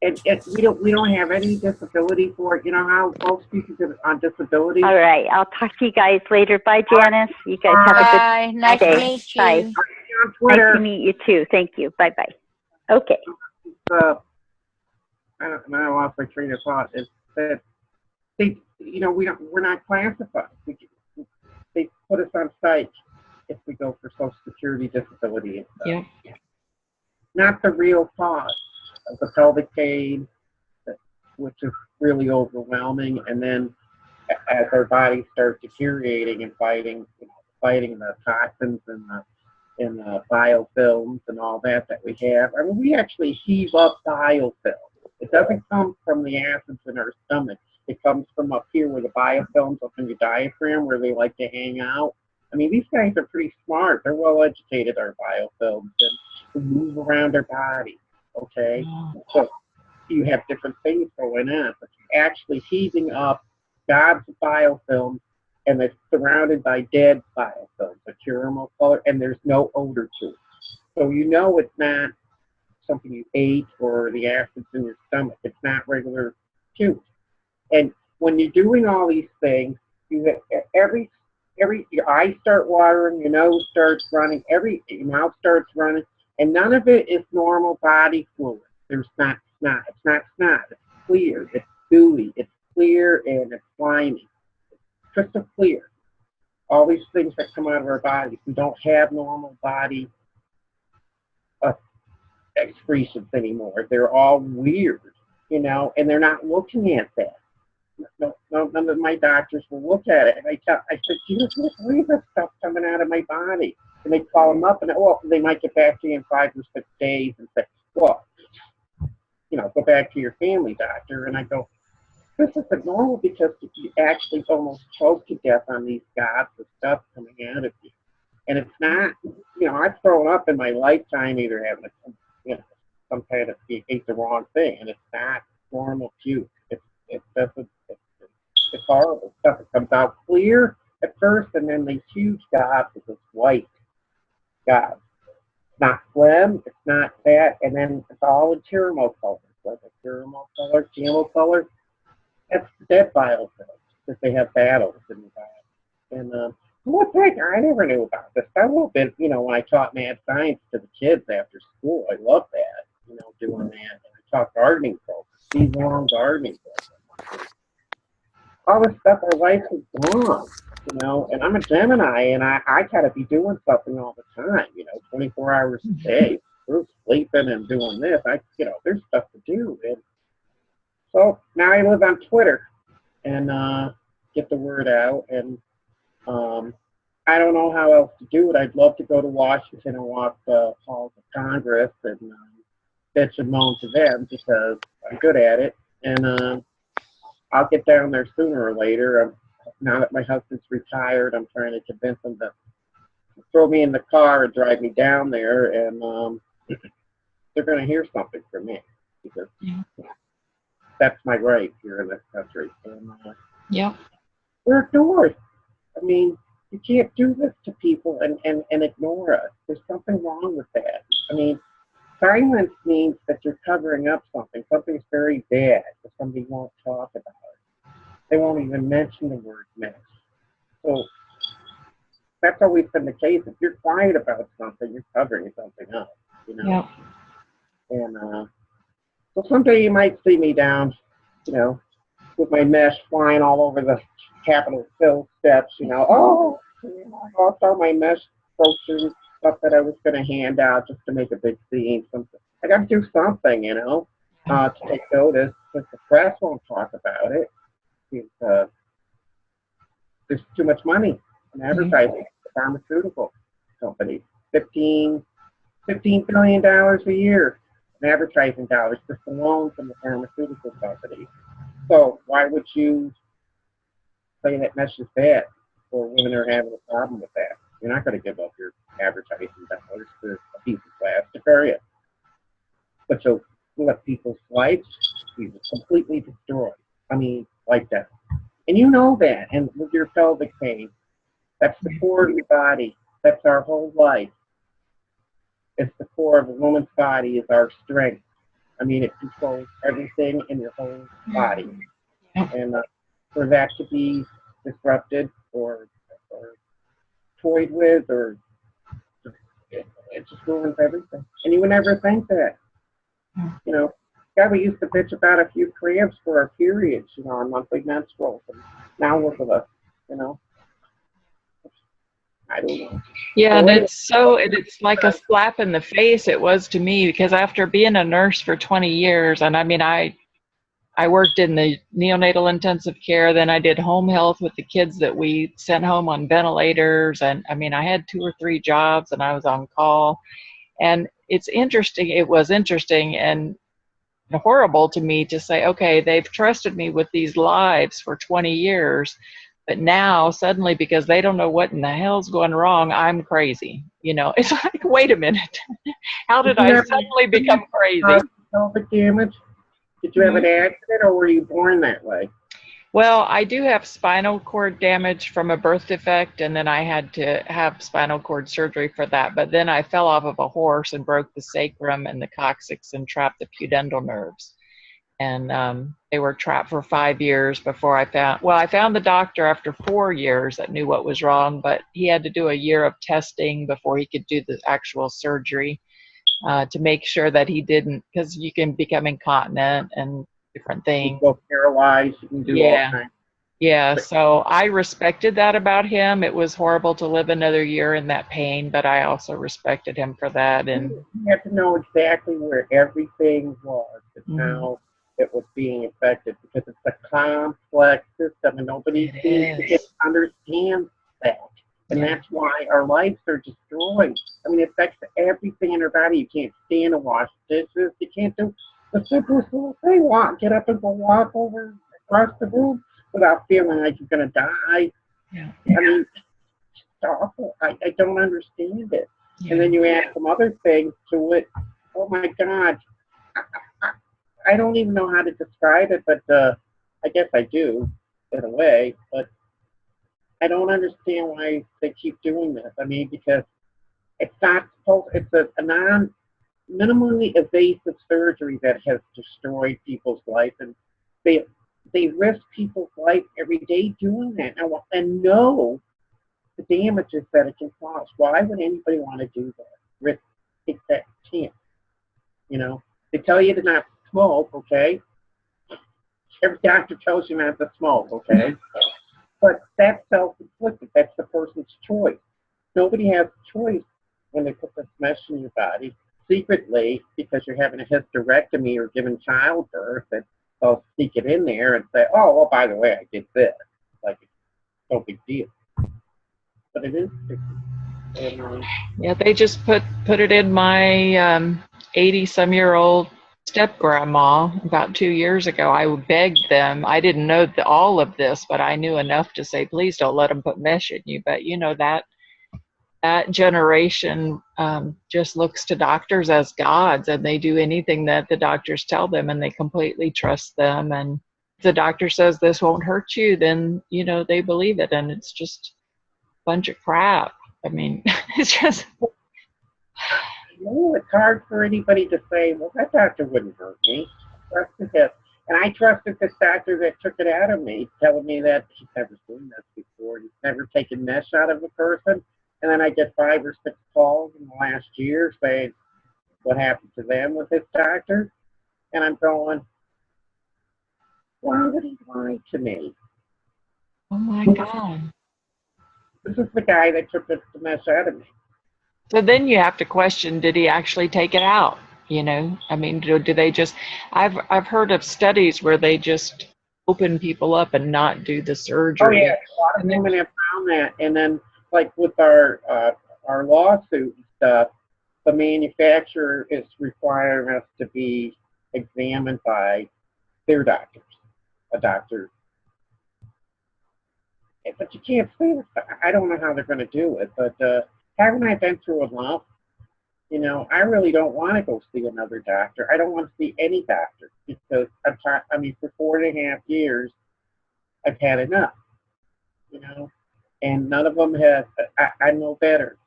And we don't have any disability for it. You know how most people get on disability. All right, I'll talk to you guys later. Bye, Janice. You guys have a good nice day. To meet you. Bye. Nice to meet you too. Thank you. Bye bye. Okay. I lost my train of thought. Is that we're not classified. They put us on site if we go for Social Security disability and stuff. Yeah. Not the real cause of the pelvic pain, which is really overwhelming, and then as our bodies start deteriorating and fighting the toxins and the biofilms and all that we have. I mean, we actually heave up biofilms. It doesn't come from the acids in our stomach. It comes from up here where the biofilms up in your diaphragm where they like to hang out. I mean, these guys are pretty smart. They're well educated, our biofilms, and they move around our body. Okay? So you have different things going on, but you're actually heating up gobs of biofilms, and it's surrounded by dead biofilms, a caramel color, and there's no odor to it. So you know it's not something you ate or the acids in your stomach. It's not regular puke. And when you're doing all these things, you get your eyes start watering, your nose starts running, your mouth starts running, and none of it is normal body fluid. There's not snot. It's not snot. It's clear. It's gooey. It's clear and it's slimy. It's crystal clear. All these things that come out of our bodies, we don't have normal body excretions anymore. They're all weird, and they're not looking at that. No, none of my doctors will look at it. And I said, you just leave this stuff coming out of my body. And they call them up, and they might get back to you in 5 or 6 days and say, well, go back to your family doctor. And I go, this isn't normal because you actually almost choke to death on these gobs of stuff coming out of you. And it's not, I've thrown up in my lifetime either having some kind of, you ate the wrong thing, and it's not normal puke. It's horrible stuff. It comes out clear at first, and then these huge gobs of this white gobs. It's not phlegm, it's not fat, and then it's all in caramel color. It's like a caramel color. That's dead biofilms because they have battles in the body. And one thing I never knew about this. A little bit, when I taught mad science to the kids after school, I loved that, doing that. And I taught gardening programs, season-long gardening programs. All this stuff, our life is gone, and I'm a Gemini, and I gotta be doing something all the time, 24 hours a day. We're sleeping and doing this. There's stuff to do. And so now I live on Twitter and get the word out. And I don't know how else to do it. I'd love to go to Washington and walk the halls of Congress and bitch and moan to them because I'm good at it. And I'll get down there sooner or later. Now that my husband's retired, I'm trying to convince him to throw me in the car and drive me down there. And they're going to hear something from me because that's my right here in this country. And we're ignored. I mean, you can't do this to people and ignore us. There's something wrong with that. I mean, silence means that you're covering up something. Something's very bad, but somebody won't talk about it. They won't even mention the word mess. So that's always been the case. If you're quiet about something, you're covering something up, Yeah. And so someday you might see me down, with my mesh flying all over the Capitol Hill steps, I'll throw my mesh brochures, stuff that I was going to hand out just to make a big scene. Something. I got to do something, to take notice, because the press won't talk about it. Because, there's too much money in advertising. The pharmaceutical companies, $15 billion a year in advertising dollars just alone from the pharmaceutical companies. So why would you say that mesh is bad or women are having a problem with that? You're not going to give up your advertising dollars to a piece of plastic, are you? But you'll let people's lives be completely destroyed. I mean, like that. And you know that. And with your pelvic pain, that's the core of your body. That's our whole life. It's the core of a woman's body is our strength. I mean, it controls everything in your whole body. And for that to be disrupted or toyed with, or it just ruins everything. And you would never think that. God, we used to bitch about a few cramps for our periods, on monthly menstruals. And now look at us, I don't know. Yeah, and it's like a slap in the face it was to me, because after being a nurse for 20 years, and I mean, I worked in the neonatal intensive care, then I did home health with the kids that we sent home on ventilators, and I mean, I had 2 or 3 jobs and I was on call. And it was interesting, and horrible to me to say, okay, they've trusted me with these lives for 20 years, but now suddenly, because they don't know what in the hell's going wrong, I'm crazy. You know, it's like, wait a minute, how Did did you I have suddenly become crazy? pelvic damage? Did you have an accident, or were you born that way? Well, I do have spinal cord damage from a birth defect, and then I had to have spinal cord surgery for that. But then I fell off of a horse and broke the sacrum and the coccyx and trapped the pudendal nerves. And they were trapped for 5 years before I found the doctor after 4 years that knew what was wrong, but he had to do a year of testing before he could do the actual surgery to make sure that he didn't, because you can become incontinent and different things. You go paralyzed, you can do all kinds. Yeah, so I respected that about him. It was horrible to live another year in that pain, but I also respected him for that. And you have to know exactly where everything was and how it was being affected, because it's a complex system and nobody understands that. And that's why our lives are destroyed. I mean, it affects everything in our body. You can't stand to wash dishes. You can't do the simplest little thing. Get up and go walk over across the room without feeling like you're going to die. Yeah. I mean, it's awful. I don't understand it. Yeah. And then you add some other things to it. Oh, my God. I don't even know how to describe it, but I guess I do in a way. But I don't understand why they keep doing this. I mean, because it's not supposed, it's a minimally invasive surgery that has destroyed people's life, and they risk people's life every day doing that and know the damages that it can cause. Why would anybody want to do that? Take that chance. You know, they tell you to not smoke, okay? Every doctor tells you not to smoke, okay? But that's self-inflicted. That's the person's choice. Nobody has a choice when they put this mesh in your body secretly because you're having a hysterectomy or giving childbirth, that they'll sneak it in there and say, oh, well, by the way, I did this. Like, it's no big deal. But it is big deal. Yeah, they just put it in my 80-some-year-old step-grandma about 2 years ago. I begged them. I didn't know all of this, but I knew enough to say, please don't let them put mesh in you. But, you know, that generation just looks to doctors as gods, and they do anything that the doctors tell them, and they completely trust them. And if the doctor says this won't hurt you, then, you know, they believe it, and it's just a bunch of crap. I mean, it's just... it's hard for anybody to say, well, that doctor wouldn't hurt me. Trusted him. And I trusted this doctor that took it out of me, telling me that he's never seen this before. He's never taken mesh out of a person. And then I get 5 or 6 calls in the last year saying what happened to them with this doctor. And I'm going, why would he lie to me? Oh, my God. This is the guy that took the mesh out of me. So then you have to question, did he actually take it out? You know, I mean, do they just, I've heard of studies where they just open people up and not do the surgery. Oh, yeah, a lot of women have found that. And then, like with our lawsuit and stuff, the manufacturer is requiring us to be examined by their doctors, a doctor. But you can't say this. I don't know how they're going to do it, but haven't I been through enough? You know, I really don't want to go see another doctor. I don't want to see any doctor because for 4.5 years, I've had enough, you know, and none of them have. I know better.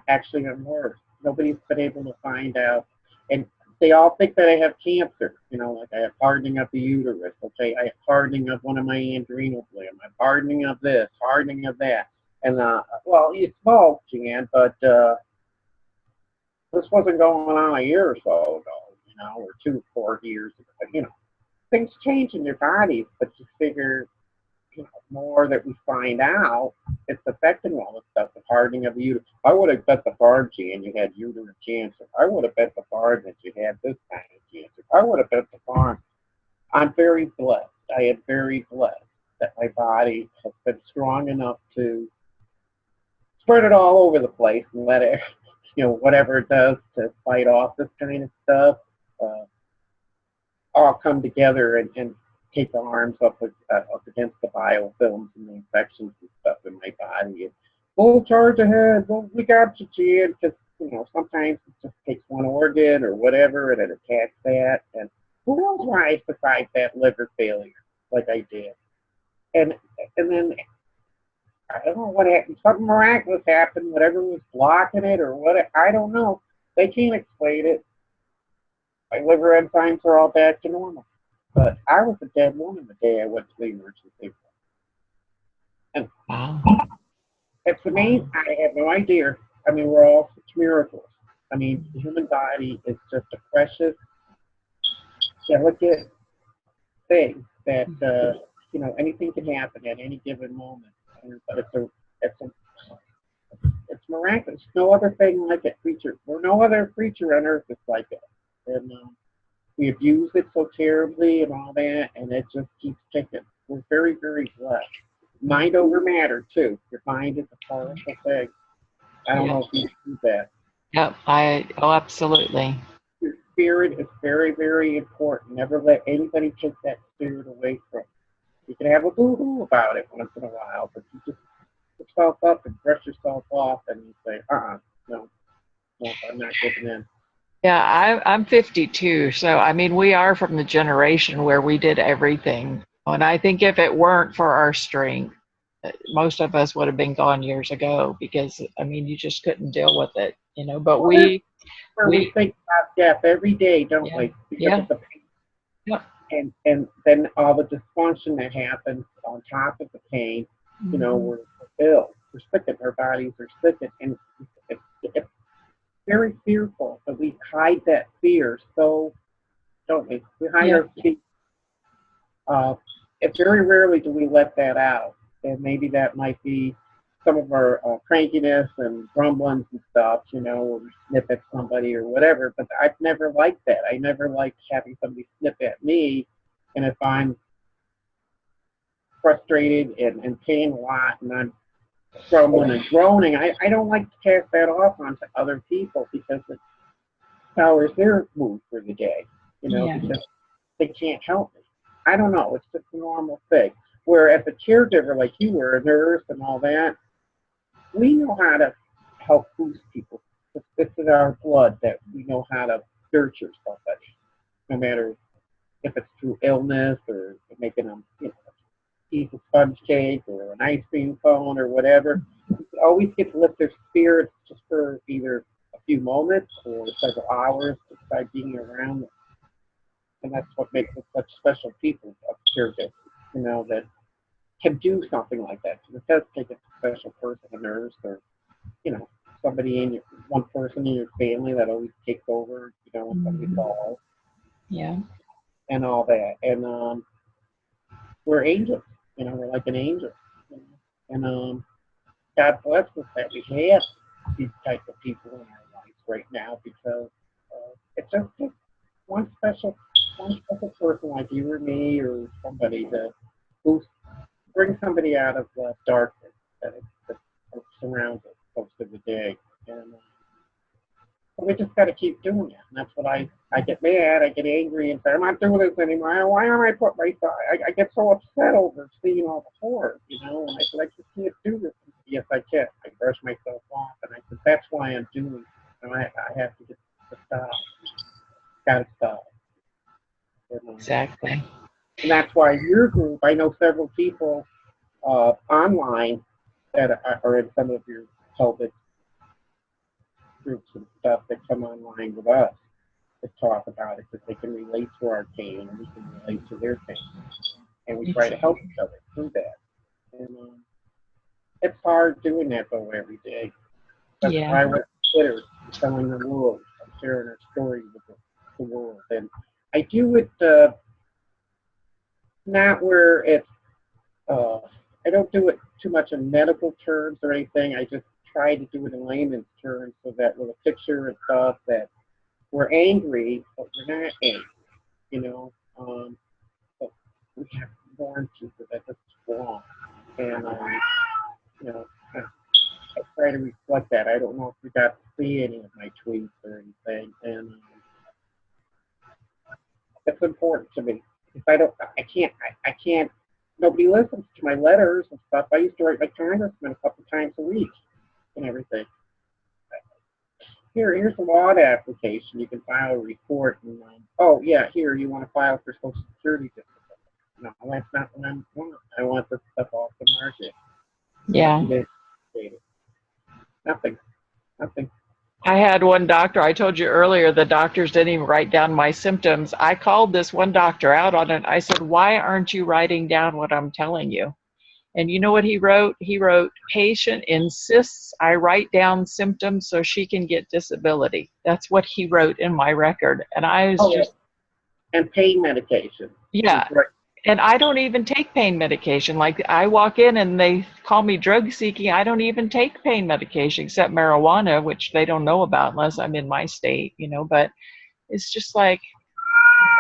Actually, I'm worse. Nobody's been able to find out. And they all think that I have cancer, you know, like I have hardening of the uterus. Okay, I have hardening of one of my adrenal glands. I have hardening of this, hardening of that. And, well, it's small, Jan, but this wasn't going on a year or so ago, you know, or 2 or 4 years ago. You know, things change in your bodies, but you figure, you know, more that we find out, it's affecting all this stuff, the hardening of the uterus. I would have bet the farm, Jan, you had uterine cancer. I would have bet the farm that you had this kind of cancer. I would have bet the farm. I'm very blessed. I am very blessed that my body has been strong enough to spread it all over the place and let it, you know, whatever it does to fight off this kind of stuff. all come together and take the arms up against the biofilms and the infections and stuff in my body. And full charge ahead. Well, we got you, Jan, because sometimes it just takes one organ or whatever, and it attacks that. And who knows why besides that liver failure, like I did. And then I don't know what happened. Something miraculous happened. Whatever was blocking it or what, I don't know. They can't explain it. My liver enzymes are all back to normal. But I was a dead woman the day I went to the emergency room. And it's amazing. I have no idea. I mean, we're all such miracles. I mean, the human body is just a precious, delicate thing that, anything can happen at any given moment. But it's miraculous. No other thing like it, creature. Or no other creature on earth is like it. And we abuse it so terribly and all that, and it just keeps ticking. We're very, very blessed. Mind over matter, too. Your mind is a powerful thing. I don't know if you see that. Yep, absolutely. Your spirit is very, very important. Never let anybody take that spirit away from you. You can have a boo-hoo about it once in a while, but you just put yourself up and brush yourself off and you say, no, I'm not giving in. Yeah, I'm 52, so I mean, we are from the generation where we did everything. And I think if it weren't for our strength, most of us would have been gone years ago because, I mean, you just couldn't deal with it, But we think about death every day, don't we? Because of the pain. Yep. And then all the dysfunction that happens on top of the pain, we're ill. We're sickened. Our bodies are sickened. And it's very fearful, but we hide that fear, so don't we? We hide our fear. Very rarely do we let that out, and maybe that might be some of our crankiness and grumblings and stuff, or we snip at somebody or whatever, but I've never liked that. I never liked having somebody snip at me, and if I'm frustrated and pain a lot and I'm grumbling and groaning, I don't like to cast that off onto other people because it powers their mood for the day, because they can't help me. I don't know. It's just a normal thing. Where as a caregiver, like you were, a nurse and all that, we know how to help boost people. It's in our blood that we know how to nurture somebody, no matter if it's through illness or making them, a piece of sponge cake or an ice cream cone or whatever. We always get to lift their spirits just for either a few moments or several hours just by being around them. And that's what makes us such special people of caregivers, that can do something like that. Because it does take a special person, a nurse, or, somebody one person in your family that always takes over, when somebody falls. Yeah. And all that. And we're angels, we're like an angel. And God bless us that we have these type of people in our lives right now because it just takes one special person like you or me or somebody to bring somebody out of the darkness that surrounds us most of the day. And so we just got to keep doing that. And that's what I get mad, I get angry and say, I'm not doing this anymore. Why am I put myself? I get so upset over seeing all the horror, And I said, I just can't do this. Yes, I can. I brush myself off. And I said, that's why I'm doing it. I have to get to stop. Got to stop. Exactly. And that's why your group, I know several people online that are in some of your pelvic groups and stuff that come online with us to talk about it because they can relate to our pain and we can relate to their pain. And we try to help each other through that. And it's hard doing that, though, every day. That's why we're considered telling the world, sharing our story with the world. And I do it not where it's, I don't do it too much in medical terms or anything. I just try to do it in layman's terms so that with a picture and stuff that we're angry, but we're not angry, but we have to warn people that this is wrong. And, I try to reflect that. I don't know if you got to see any of my tweets or anything. And It's important to me. If I can't, nobody listens to my letters and stuff. I used to write my congressman a couple times a week and everything. Here's a law application. You can file a report. And, oh, yeah, here, you want to file for Social Security. No, that's not what I want. I want this stuff off the market. Yeah. Nothing. Nothing. I had one doctor, I told you earlier, the doctors didn't even write down my symptoms. I called this one doctor out on it. I said, why aren't you writing down what I'm telling you? And you know what he wrote? He wrote, patient insists I write down symptoms so she can get disability. That's what he wrote in my record. And I was just. And pain medication. Yeah. Right. And I don't even take pain medication. Like I walk in and they call me drug seeking. I don't even take pain medication except marijuana, which they don't know about unless I'm in my state, you know, but it's just like,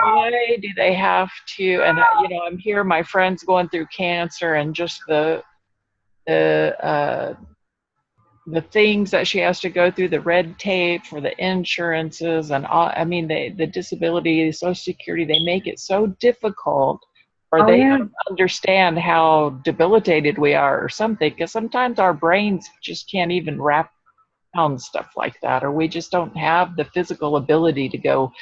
why do they have to? And, you know, I'm here, my friend's going through cancer and just the things that she has to go through, the red tape for the insurances and all, I mean, the disability, the Social Security, they make it so difficult. Or they don't understand how debilitated we are or something, because sometimes our brains just can't even wrap around stuff like that, or we just don't have the physical ability to go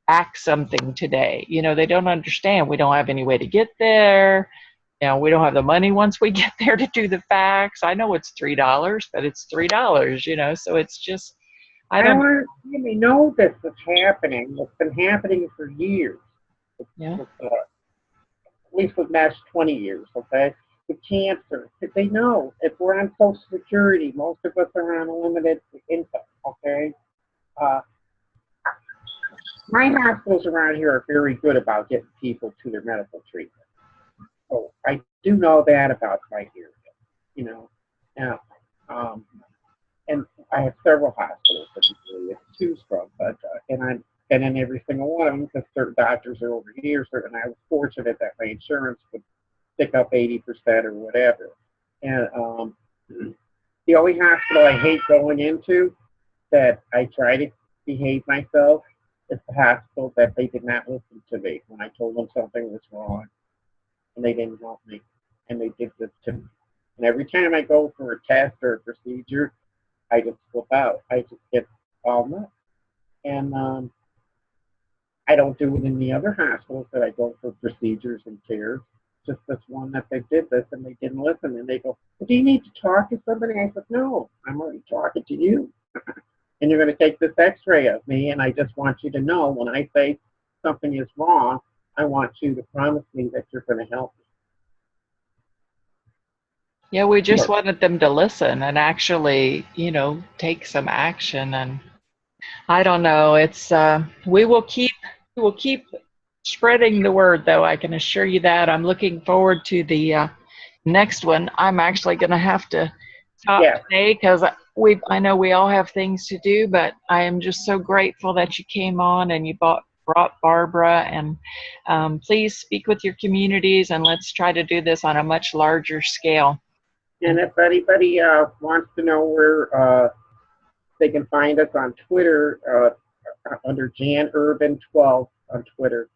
act something today. You know, they don't understand. We don't have any way to get there. You know, we don't have the money once we get there to do the fax. I know it's $3, but it's $3, you know, so it's just, I don't really know this is happening. It's been happening for years. Yeah. At least with MASH 20 years, okay? With cancer, they know if we're on Social Security, most of us are on a limited income, okay? My hospitals around here are very good about getting people to their medical treatment. So I do know that about my area, you know. Now, and I have several hospitals in the area to choose from, but and I'm been in every single one of them because certain doctors are over here, and I was fortunate that my insurance would pick up 80% or whatever. And the only hospital I hate going into that I try to behave myself is the hospital that they did not listen to me when I told them something was wrong, and they didn't help me, and they did this to me. And every time I go for a test or a procedure, I just flip out. I just get all nuts. And I don't do it in the other hospitals that I go for procedures and cares. Just this one that they did this and they didn't listen. And they go, well, do you need to talk to somebody? I said, no, I'm already talking to you. And you're going to take this x-ray of me. And I just want you to know when I say something is wrong, I want you to promise me that you're going to help me. Yeah, we just wanted them to listen and actually, you know, take some action. And I don't know, it's we will keep spreading the word, though, I can assure you that. I'm looking forward to the next one. I'm actually going to have to stop today because I know we all have things to do, but I am just so grateful that you came on and you brought Barbara, and please speak with your communities and let's try to do this on a much larger scale. And if anybody wants to know where they can find us on Twitter under Jan Urban 12 on Twitter.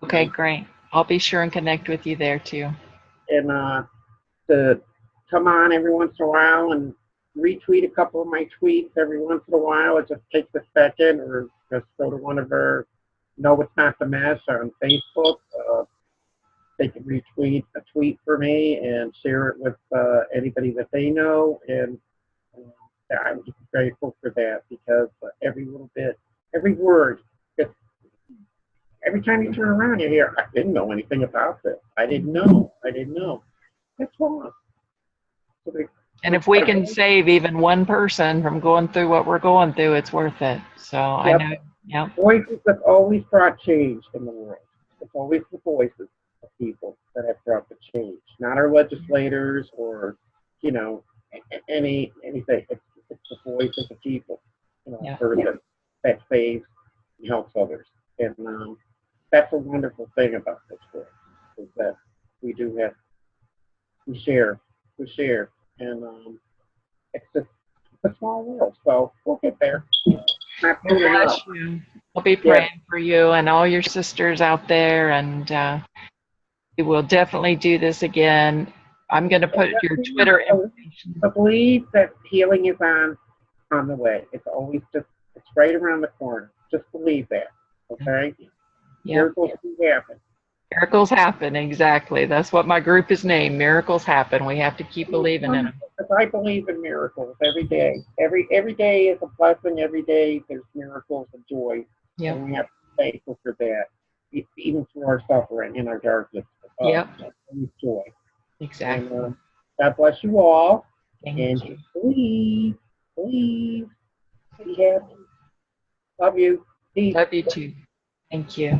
Okay, great. I'll be sure and connect with you there too. And to come on every once in a while and retweet a couple of my tweets every once in a while. It just takes a second, or just go to one of our No It's Not the Mess on Facebook. They can retweet a tweet for me and share it with anybody that they know. And I'm just grateful for that, because every little bit, every word, just every time you turn around, you hear, I didn't know anything about this. I didn't know. That's wrong. So and if we can save even one person from going through what we're going through, it's worth it. So I know. Yep. Voices have always brought change in the world. It's always the voices of people that have brought the change, not our legislators or, you know, anything. It's the voice of the people, you know, that saves and helps others. And that's a wonderful thing about this world, is that we share, and it's just a small world. So we'll get there. Bless you. I'll be praying for you and all your sisters out there, and we will definitely do this again. I'm going to put your Twitter information. I believe that healing is on the way. It's right around the corner. Just believe that, okay? Yep. Miracles do happen. Miracles happen, exactly. That's what my group is named. Miracles happen. We have to keep believing in them. Because I believe in miracles every day. Every day is a blessing. Every day there's miracles of joy. Yep. And we have to be thankful for that, even through our suffering and our darkness. Yep. Joy. Exactly. And, God bless you all. Thank you. Believe, be happy. Love you. Peace. Love you too. Thank you.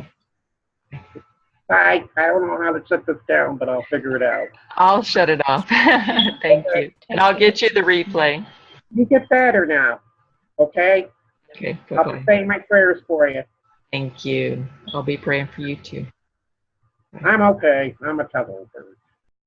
Bye. I don't know how to shut this down, but I'll figure it out. I'll shut it off. Thank you. And I'll get you the replay. You get better now, okay? Okay. I'll be saying my prayers for you. Thank you. I'll be praying for you too. I'm okay. I'm a tough old bird.